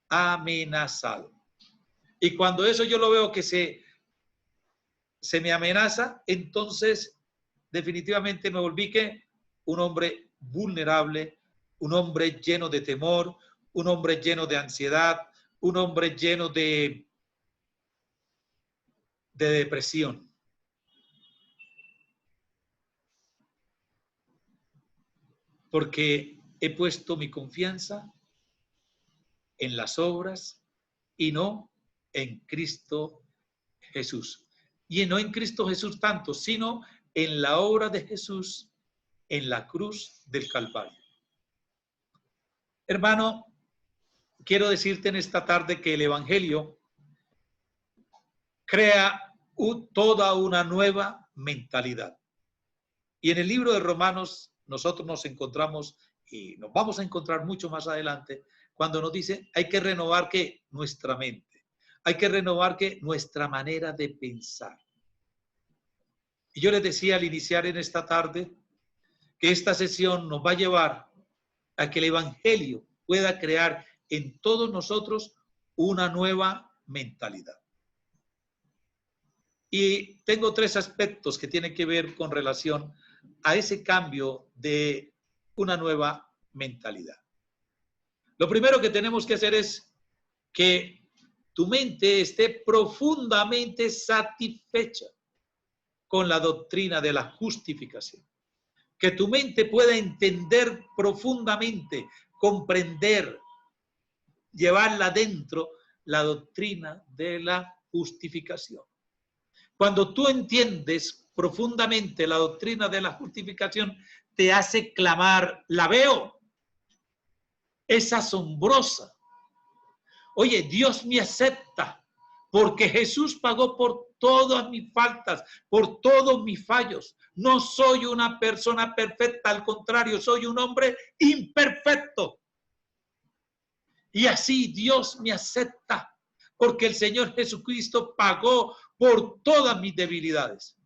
Amenazado. Y cuando eso yo lo veo que se me amenaza, entonces definitivamente me volví que un hombre vulnerable, un hombre lleno de temor, un hombre lleno de ansiedad, un hombre lleno de depresión. Porque he puesto mi confianza en las obras y no en Cristo Jesús. Y no en Cristo Jesús tanto, sino en la obra de Jesús en la cruz del Calvario. Hermano, quiero decirte en esta tarde que el Evangelio crea toda una nueva mentalidad. Y en el libro de Romanos nosotros nos encontramos, y nos vamos a encontrar mucho más adelante, cuando nos dice hay que renovar ¿qué? Nuestra mente. Hay que renovar ¿qué? Nuestra manera de pensar. Y yo les decía al iniciar en esta tarde que esta sesión nos va a llevar a que el Evangelio pueda crear en todos nosotros una nueva mentalidad. Y tengo tres aspectos que tienen que ver con relación a ese cambio de una nueva mentalidad. Lo primero que tenemos que hacer es que tu mente esté profundamente satisfecha con la doctrina de la justificación. Que tu mente pueda entender profundamente, comprender, llevarla dentro la doctrina de la justificación. Cuando tú entiendes profundamente la doctrina de la justificación, te hace clamar, la veo, es asombrosa. Oye, Dios me acepta porque Jesús pagó por todas mis faltas, por todos mis fallos. No soy una persona perfecta, al contrario, soy un hombre imperfecto. Y así Dios me acepta porque el Señor Jesucristo pagó por todas mis debilidades,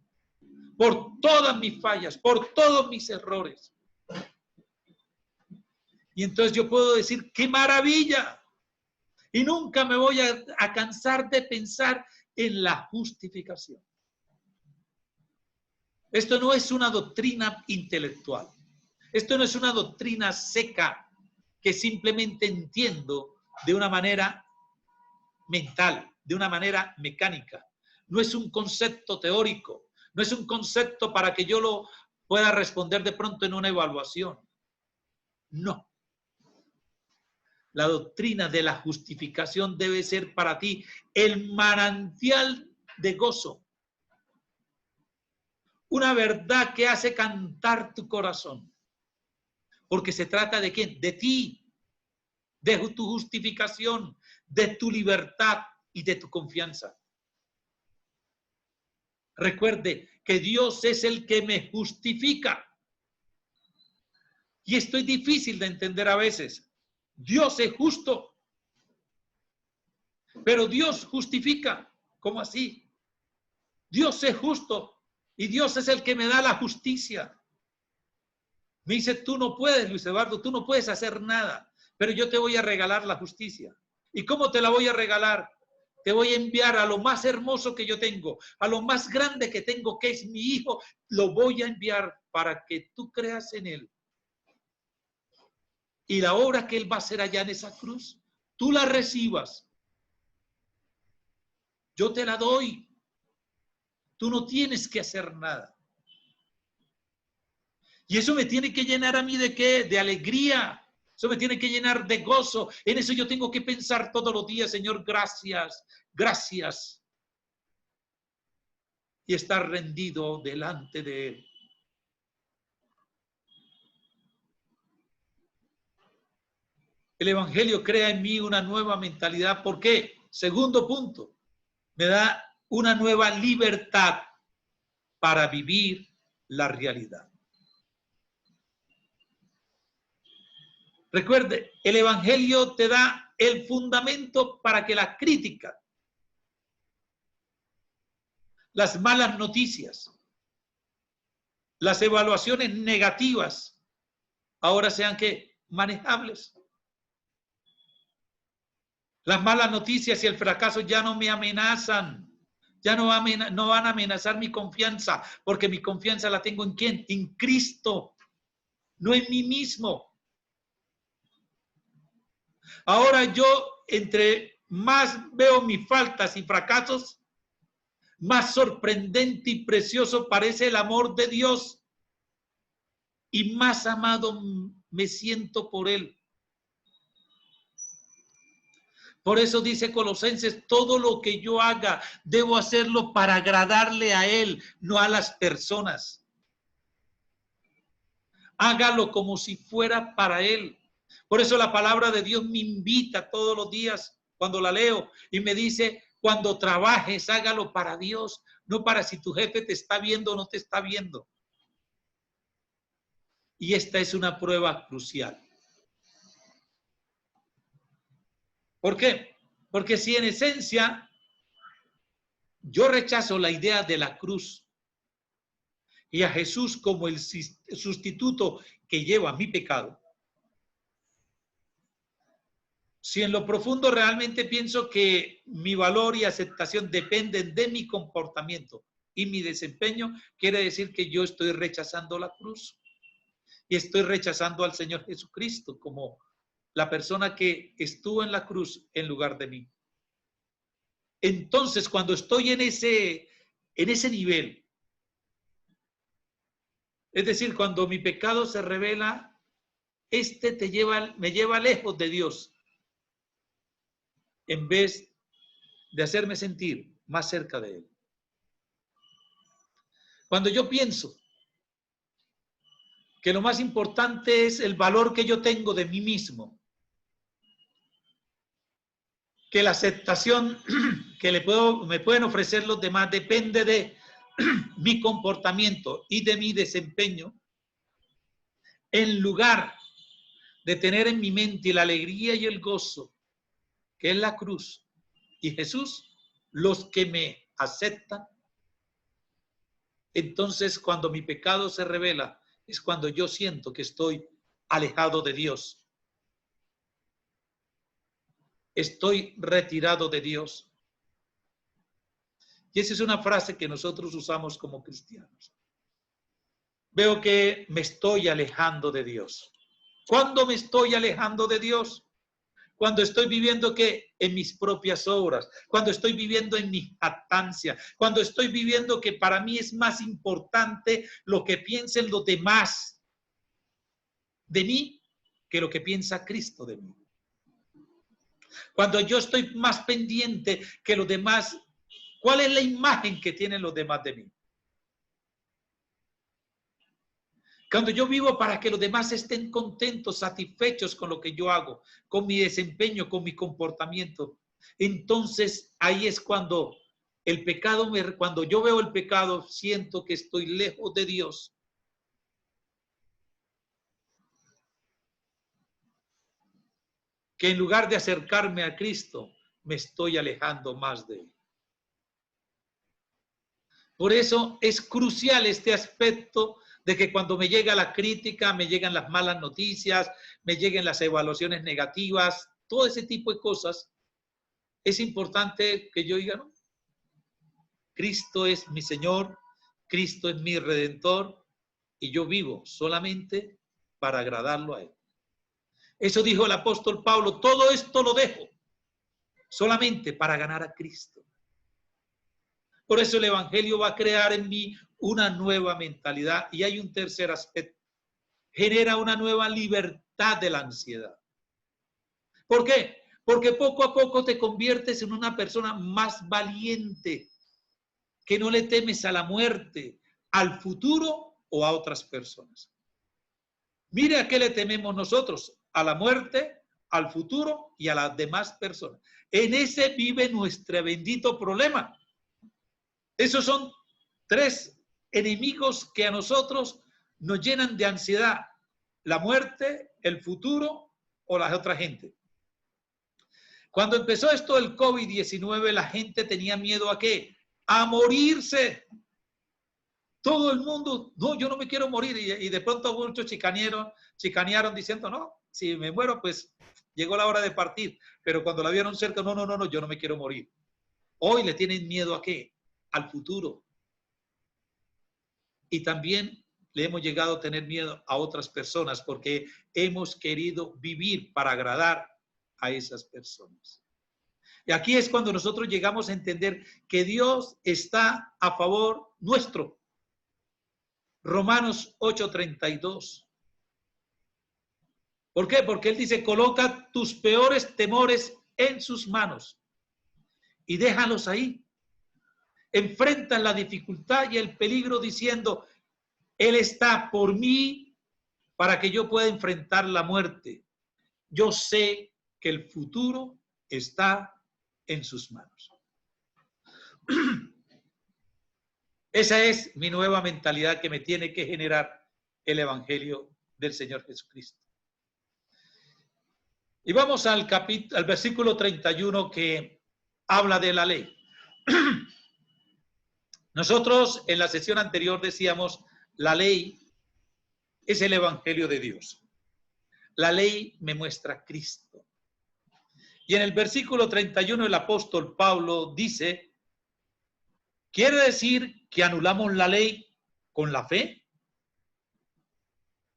por todas mis fallas, por todos mis errores. Y entonces yo puedo decir, ¡qué maravilla! Y nunca me voy a cansar de pensar en la justificación. Esto no es una doctrina intelectual. Esto no es una doctrina seca que simplemente entiendo de una manera mental, de una manera mecánica. No es un concepto teórico, no es un concepto para que yo lo pueda responder de pronto en una evaluación. No. La doctrina de la justificación debe ser para ti el manantial de gozo. Una verdad que hace cantar tu corazón. Porque se trata de ¿quién? De ti. de tu justificación, de tu libertad y de tu confianza. Recuerde que Dios es el que me justifica. Y esto es difícil de entender a veces. Dios es justo, pero Dios justifica. ¿Cómo así? Dios es justo y Dios es el que me da la justicia. Me dice, tú no puedes, Luis Eduardo, tú no puedes hacer nada, pero yo te voy a regalar la justicia. ¿Y cómo te la voy a regalar? Te voy a enviar a lo más hermoso que yo tengo, a lo más grande que tengo, que es mi hijo. Lo voy a enviar para que tú creas en él. Y la obra que él va a hacer allá en esa cruz, tú la recibas. Yo te la doy. Tú no tienes que hacer nada. Y eso me tiene que llenar a mí ¿de qué? De alegría. Eso me tiene que llenar de gozo. En eso yo tengo que pensar todos los días, Señor, gracias, gracias. Y estar rendido delante de Él. El Evangelio crea en mí una nueva mentalidad. ¿Por qué? Segundo punto, me da una nueva libertad para vivir la realidad. Recuerde, el Evangelio te da el fundamento para que la crítica, las malas noticias, las evaluaciones negativas, ahora sean ¿qué? Manejables. Las malas noticias y el fracaso ya no me amenazan. Ya no van a amenazar mi confianza, porque mi confianza la tengo ¿en quién? En Cristo, no en mí mismo. Ahora yo, entre más veo mis faltas y fracasos, más sorprendente y precioso parece el amor de Dios y más amado me siento por Él. Por eso dice Colosenses, todo lo que yo haga, debo hacerlo para agradarle a Él, no a las personas. Hágalo como si fuera para Él. Por eso la palabra de Dios me invita todos los días cuando la leo y me dice, cuando trabajes, hágalo para Dios, no para si tu jefe te está viendo o no te está viendo. Y esta es una prueba crucial. ¿Por qué? Porque si en esencia yo rechazo la idea de la cruz y a Jesús como el sustituto que lleva mi pecado, si en lo profundo realmente pienso que mi valor y aceptación dependen de mi comportamiento y mi desempeño, quiere decir que yo estoy rechazando la cruz y estoy rechazando al Señor Jesucristo como la persona que estuvo en la cruz en lugar de mí. Entonces, cuando estoy en ese nivel, es decir, cuando mi pecado se revela, me lleva lejos de Dios, en vez de hacerme sentir más cerca de Él. Cuando yo pienso que lo más importante es el valor que yo tengo de mí mismo, que la aceptación que me pueden ofrecer los demás depende de mi comportamiento y de mi desempeño, en lugar de tener en mi mente la alegría y el gozo, que es la cruz y Jesús, los que me aceptan, entonces cuando mi pecado se revela, es cuando yo siento que estoy alejado de Dios. Estoy retirado de Dios. Y esa es una frase que nosotros usamos como cristianos. Veo que me estoy alejando de Dios. ¿Cuándo me estoy alejando de Dios? Cuando estoy viviendo que en mis propias obras, cuando estoy viviendo en mi jactancia, cuando estoy viviendo que para mí es más importante lo que piensen los demás de mí que lo que piensa Cristo de mí. Cuando yo estoy más pendiente que los demás, ¿cuál es la imagen que tienen los demás de mí? Cuando yo vivo para que los demás estén contentos, satisfechos con lo que yo hago, con mi desempeño, con mi comportamiento, entonces ahí es cuando el pecado, cuando yo veo el pecado, siento que estoy lejos de Dios. Que en lugar de acercarme a Cristo, me estoy alejando más de Él. Por eso es crucial este aspecto de que cuando me llega la crítica, me llegan las malas noticias, me lleguen las evaluaciones negativas, todo ese tipo de cosas, es importante que yo diga, no, Cristo es mi Señor, Cristo es mi Redentor y yo vivo solamente para agradarlo a Él. Eso dijo el apóstol Pablo, todo esto lo dejo solamente para ganar a Cristo. Por eso el Evangelio va a crear en mí una nueva mentalidad. Y hay un tercer aspecto. Genera una nueva libertad de la ansiedad. ¿Por qué? Porque poco a poco te conviertes en una persona más valiente, que no le temes a la muerte, al futuro o a otras personas. Mire a qué le tememos nosotros, a la muerte, al futuro y a las demás personas. En ese vive nuestro bendito problema. Esos son tres enemigos que a nosotros nos llenan de ansiedad: la muerte, el futuro o la otra gente. Cuando empezó esto del COVID-19, la gente tenía miedo ¿a qué? A morirse. Todo el mundo, no, yo no me quiero morir. Y de pronto muchos chicanearon diciendo, no, si me muero, pues llegó la hora de partir. Pero cuando la vieron cerca, no, yo no me quiero morir. Hoy le tienen miedo ¿a qué? Al futuro. Y también le hemos llegado a tener miedo a otras personas porque hemos querido vivir para agradar a esas personas. Y aquí es cuando nosotros llegamos a entender que Dios está a favor nuestro. Romanos 8:32. ¿Por qué? Porque Él dice, coloca tus peores temores en sus manos y déjalos ahí. Enfrentan la dificultad y el peligro diciendo, Él está por mí para que yo pueda enfrentar la muerte. Yo sé que el futuro está en sus manos. Esa es mi nueva mentalidad que me tiene que generar el Evangelio del Señor Jesucristo. Y vamos al versículo 31 que habla de la ley. Nosotros en la sesión anterior decíamos, la ley es el Evangelio de Dios. La ley me muestra a Cristo. Y en el versículo 31 el apóstol Pablo dice, ¿quiere decir que anulamos la ley con la fe?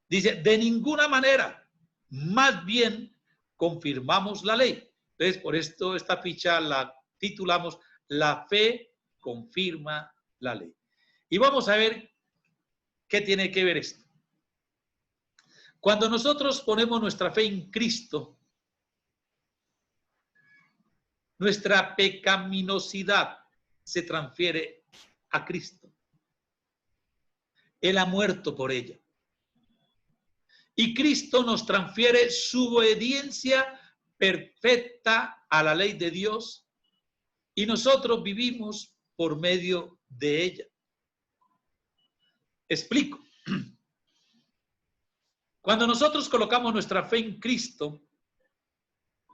Dice, de ninguna manera, más bien confirmamos la ley. Entonces, por esto esta ficha la titulamos, la fe confirma la ley. Y vamos a ver qué tiene que ver esto. Cuando nosotros ponemos nuestra fe en Cristo, nuestra pecaminosidad se transfiere a Cristo. Él ha muerto por ella. Y Cristo nos transfiere su obediencia perfecta a la ley de Dios y nosotros vivimos por medio de ella. Explico. Cuando nosotros colocamos nuestra fe en Cristo,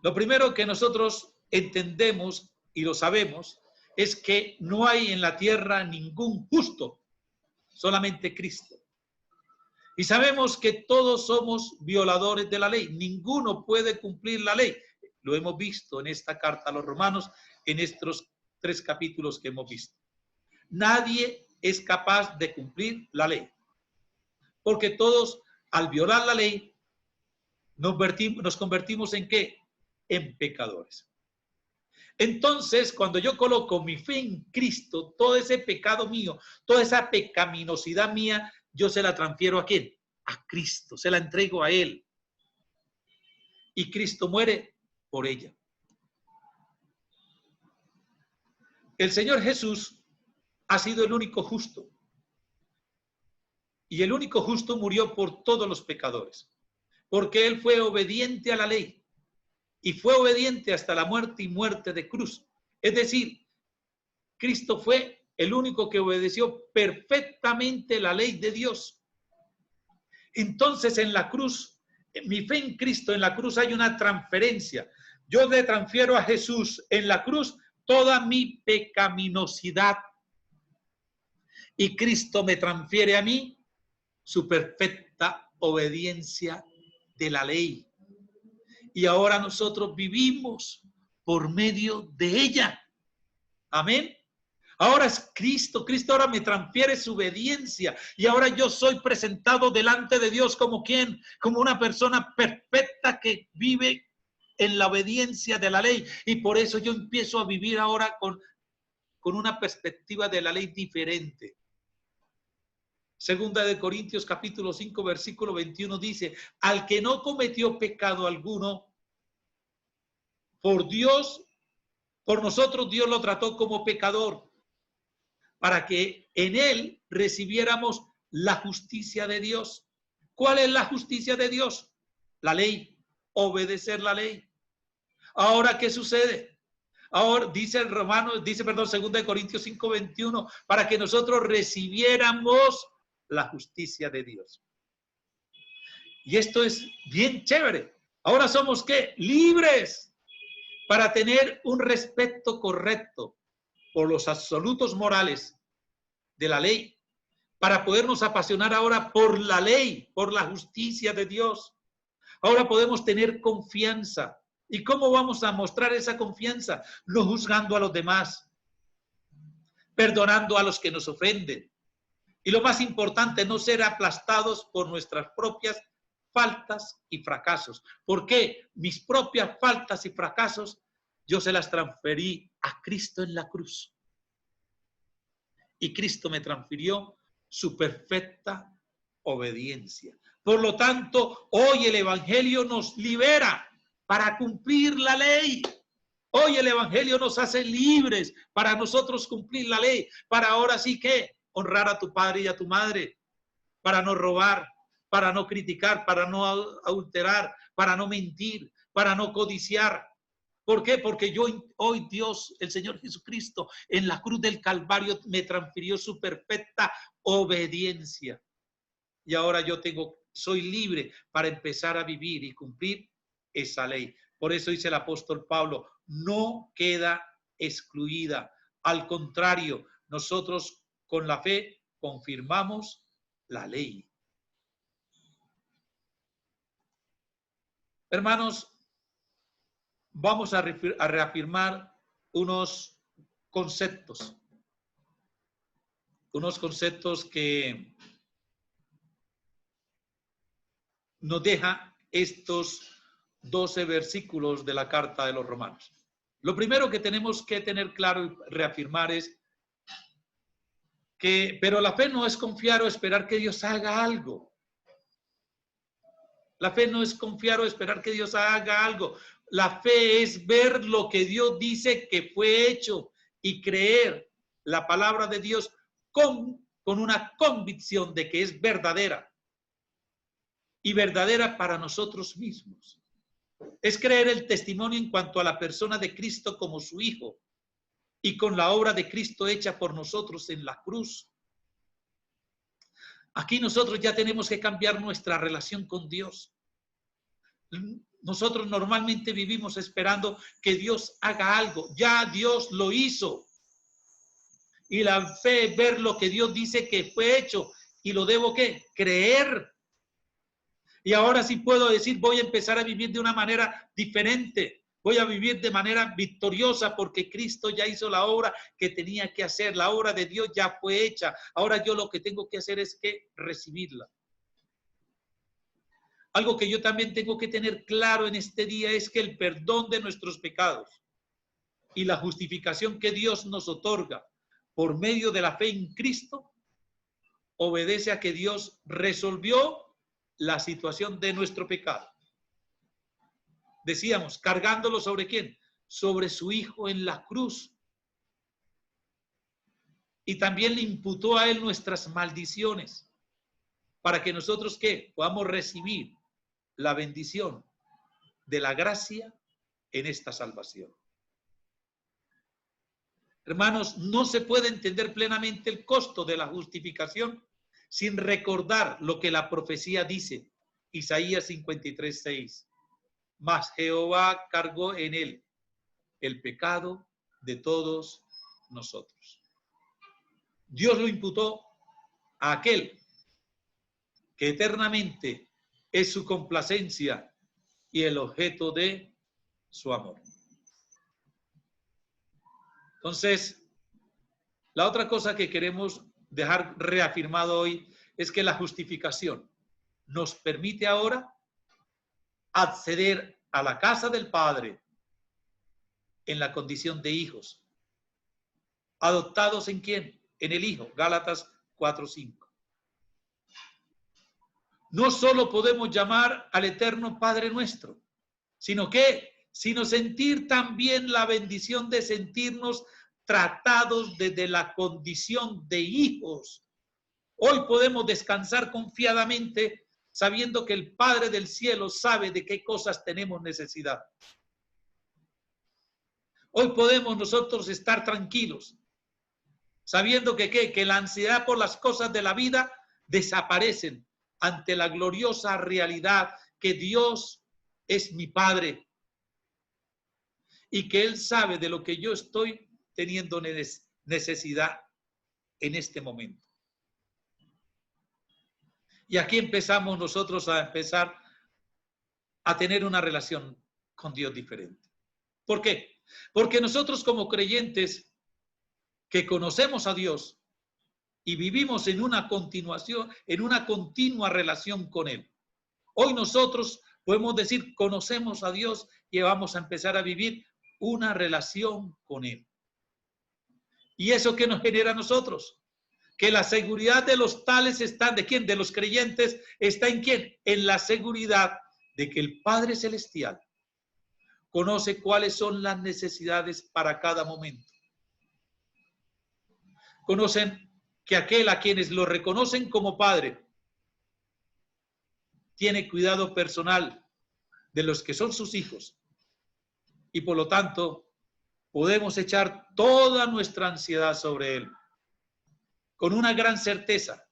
lo primero que nosotros entendemos y lo sabemos es que no hay en la tierra ningún justo, solamente Cristo. Y sabemos que todos somos violadores de la ley. Ninguno puede cumplir la ley. Lo hemos visto en esta carta a los romanos, en estos 3 capítulos que hemos visto. Nadie es capaz de cumplir la ley. Porque todos, al violar la ley, nos convertimos ¿en qué? En pecadores. Entonces, cuando yo coloco mi fe en Cristo, todo ese pecado mío, toda esa pecaminosidad mía, yo se la transfiero ¿a quién? A Cristo, se la entrego a Él. Y Cristo muere por ella. El Señor Jesús ha sido el único justo. Y el único justo murió por todos los pecadores, porque él fue obediente a la ley y fue obediente hasta la muerte y muerte de cruz. Es decir, Cristo fue el único que obedeció perfectamente la ley de Dios. Entonces en la cruz, mi fe en Cristo, en la cruz hay una transferencia. Yo le transfiero a Jesús en la cruz toda mi pecaminosidad y Cristo me transfiere a mí su perfecta obediencia de la ley. Y ahora nosotros vivimos por medio de ella. Amén. Ahora es Cristo. Cristo ahora me transfiere su obediencia. Y ahora yo soy presentado delante de Dios como ¿quién? Como una persona perfecta que vive en la obediencia de la ley. Y por eso yo empiezo a vivir ahora con una perspectiva de la ley diferente. Segunda de Corintios capítulo 5 versículo 21 dice, al que no cometió pecado alguno, por nosotros Dios lo trató como pecador, para que en él recibiéramos la justicia de Dios. ¿Cuál es la justicia de Dios? La ley, obedecer la ley. Ahora, ¿qué sucede? Ahora dice segunda de Corintios 5, 21, para que nosotros recibiéramos la justicia de Dios. Y esto es bien chévere. Ahora somos ¿qué? Libres para tener un respeto correcto por los absolutos morales de la ley, para podernos apasionar ahora por la ley, por la justicia de Dios. Ahora podemos tener confianza. ¿Y cómo vamos a mostrar esa confianza? No juzgando a los demás, perdonando a los que nos ofenden. Y lo más importante, no ser aplastados por nuestras propias faltas y fracasos. ¿Por qué? Mis propias faltas y fracasos, yo se las transferí a Cristo en la cruz. Y Cristo me transfirió su perfecta obediencia. Por lo tanto, hoy el Evangelio nos libera para cumplir la ley. Hoy el Evangelio nos hace libres para nosotros cumplir la ley, para ahora sí que honrar a tu padre y a tu madre, para no robar, para no criticar, para no adulterar, para no mentir, para no codiciar. ¿Por qué? Porque hoy Dios, el Señor Jesucristo, en la cruz del Calvario me transfirió su perfecta obediencia. Y ahora soy libre para empezar a vivir y cumplir esa ley. Por eso dice el apóstol Pablo, no queda excluida. Al contrario, nosotros con la fe confirmamos la ley. Hermanos, vamos a reafirmar unos conceptos que nos deja estos 12 versículos de la carta de los Romanos. Lo primero que tenemos que tener claro y reafirmar es pero la fe no es confiar o esperar que Dios haga algo. La fe no es confiar o esperar que Dios haga algo. La fe es ver lo que Dios dice que fue hecho y creer la palabra de Dios con una convicción de que es verdadera y verdadera para nosotros mismos. Es creer el testimonio en cuanto a la persona de Cristo como su Hijo y con la obra de Cristo hecha por nosotros en la cruz. Aquí nosotros ya tenemos que cambiar nuestra relación con Dios. Nosotros normalmente vivimos esperando que Dios haga algo. Ya Dios lo hizo. Y la fe es ver lo que Dios dice que fue hecho. Y lo debo ¿qué? Creer. Y ahora sí puedo decir, voy a empezar a vivir de una manera diferente. Voy a vivir de manera victoriosa porque Cristo ya hizo la obra que tenía que hacer. La obra de Dios ya fue hecha. Ahora yo lo que tengo que hacer es que recibirla. Algo que yo también tengo que tener claro en este día es que el perdón de nuestros pecados y la justificación que Dios nos otorga por medio de la fe en Cristo obedece a que Dios resolvió la situación de nuestro pecado. Decíamos, cargándolo ¿sobre quién? Sobre su Hijo en la cruz. Y también le imputó a él nuestras maldiciones. para que nosotros, ¿qué? Podamos recibir la bendición de la gracia en esta salvación. Hermanos, no se puede entender plenamente el costo de la justificación sin recordar lo que la profecía dice. Isaías 53:6. Mas Jehová cargó en él el pecado de todos nosotros. Dios lo imputó a aquel que eternamente es su complacencia y el objeto de su amor. Entonces, la otra cosa que queremos dejar reafirmado hoy es que la justificación nos permite ahora acceder a la casa del Padre en la condición de hijos. ¿Adoptados en quién? En el Hijo. Gálatas 4:5. No solo podemos llamar al eterno Padre nuestro, sino sentir también la bendición de sentirnos tratados desde la condición de hijos. Hoy podemos descansar confiadamente sabiendo que el Padre del cielo sabe de qué cosas tenemos necesidad. Hoy podemos nosotros estar tranquilos sabiendo que la ansiedad por las cosas de la vida desaparecen ante la gloriosa realidad que Dios es mi Padre y que Él sabe de lo que yo estoy teniendo necesidad en este momento. Y aquí empezamos nosotros a tener una relación con Dios diferente. ¿Por qué? Porque nosotros como creyentes que conocemos a Dios y vivimos en una continua relación con Él. Hoy nosotros podemos decir, conocemos a Dios y vamos a empezar a vivir una relación con Él. ¿Y eso qué nos genera a nosotros? Que la seguridad de los tales está, ¿de quién? De los creyentes, está en quién? En la seguridad de que el Padre Celestial conoce cuáles son las necesidades para cada momento. Conocen que aquel a quienes lo reconocen como Padre tiene cuidado personal de los que son sus hijos y por lo tanto podemos echar toda nuestra ansiedad sobre Él con una gran certeza,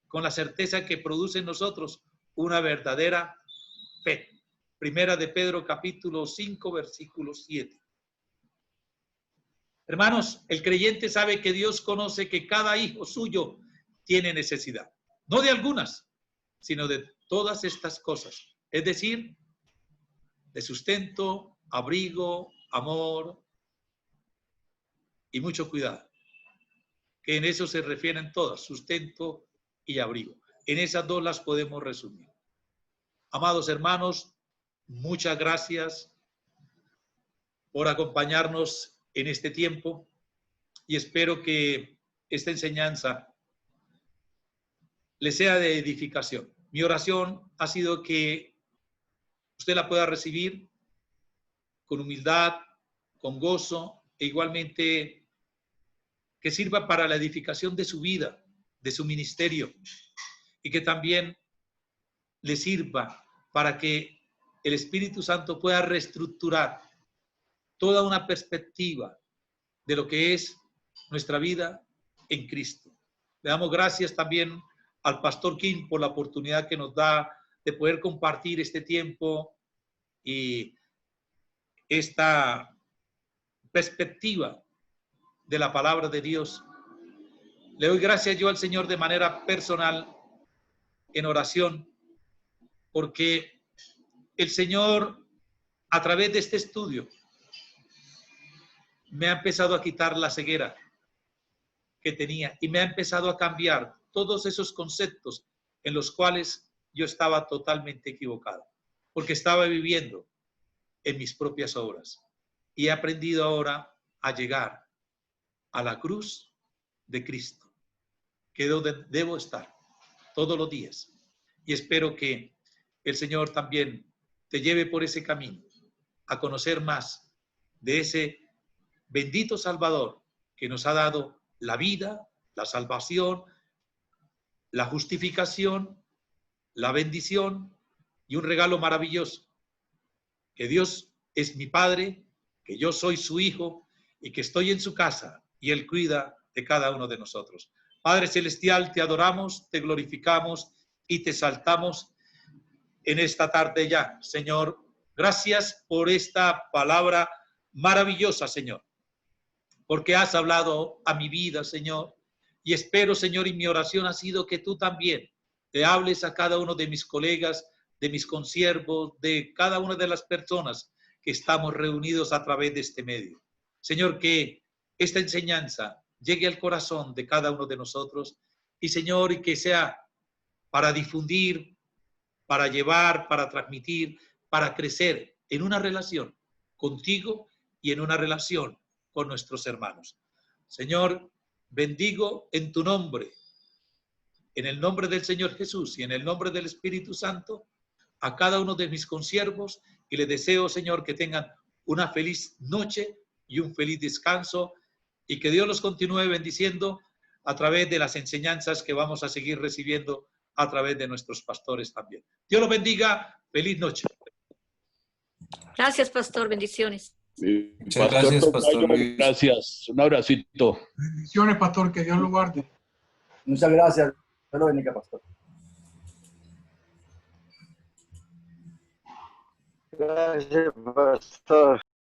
con la certeza que produce en nosotros una verdadera fe. Primera de Pedro capítulo 5 versículo 7. Hermanos, el creyente sabe que Dios conoce que cada hijo suyo tiene necesidad, no de algunas, sino de todas estas cosas, es decir, de sustento, abrigo, amor y mucho cuidado, que en eso se refieren todas, sustento y abrigo. En esas dos las podemos resumir. Amados hermanos, muchas gracias por acompañarnos en este tiempo y espero que esta enseñanza le sea de edificación. Mi oración ha sido que usted la pueda recibir con humildad, con gozo e igualmente que sirva para la edificación de su vida, de su ministerio y que también le sirva para que el Espíritu Santo pueda reestructurar toda una perspectiva de lo que es nuestra vida en Cristo. Le damos gracias también al pastor Kim por la oportunidad que nos da de poder compartir este tiempo y esta perspectiva de la palabra de Dios. Le doy gracias yo al Señor de manera personal en oración porque el Señor a través de este estudio me ha empezado a quitar la ceguera que tenía y me ha empezado a cambiar todos esos conceptos en los cuales yo estaba totalmente equivocado, porque estaba viviendo en mis propias obras y he aprendido ahora a llegar a la cruz de Cristo, que es donde debo estar todos los días. Y espero que el Señor también te lleve por ese camino a conocer más de ese bendito Salvador que nos ha dado la vida, la salvación la justificación, la bendición y un regalo maravilloso. Que Dios es mi Padre, que yo soy su Hijo y que estoy en su casa y Él cuida de cada uno de nosotros. Padre Celestial, te adoramos, te glorificamos y te exaltamos en esta tarde ya. Señor, gracias por esta palabra maravillosa, Señor, porque has hablado a mi vida, Señor, y espero, Señor, y mi oración ha sido que tú también te hables a cada uno de mis colegas, de mis consiervos, de cada una de las personas que estamos reunidos a través de este medio. Señor, que esta enseñanza llegue al corazón de cada uno de nosotros y, Señor, y que sea para difundir, para llevar, para transmitir, para crecer en una relación contigo y en una relación con nuestros hermanos. Señor, bendigo en tu nombre, en el nombre del Señor Jesús y en el nombre del Espíritu Santo, a cada uno de mis consiervos y les deseo, Señor, que tengan una feliz noche y un feliz descanso y que Dios los continúe bendiciendo a través de las enseñanzas que vamos a seguir recibiendo a través de nuestros pastores también. Dios los bendiga. Feliz noche. Gracias, pastor. Bendiciones. Muchas gracias, Pastor Luis. Gracias. Un abracito. Bendiciones, pastor, que Dios lo guarde. Muchas gracias. Dios lo bendiga, pastor. Gracias, pastor.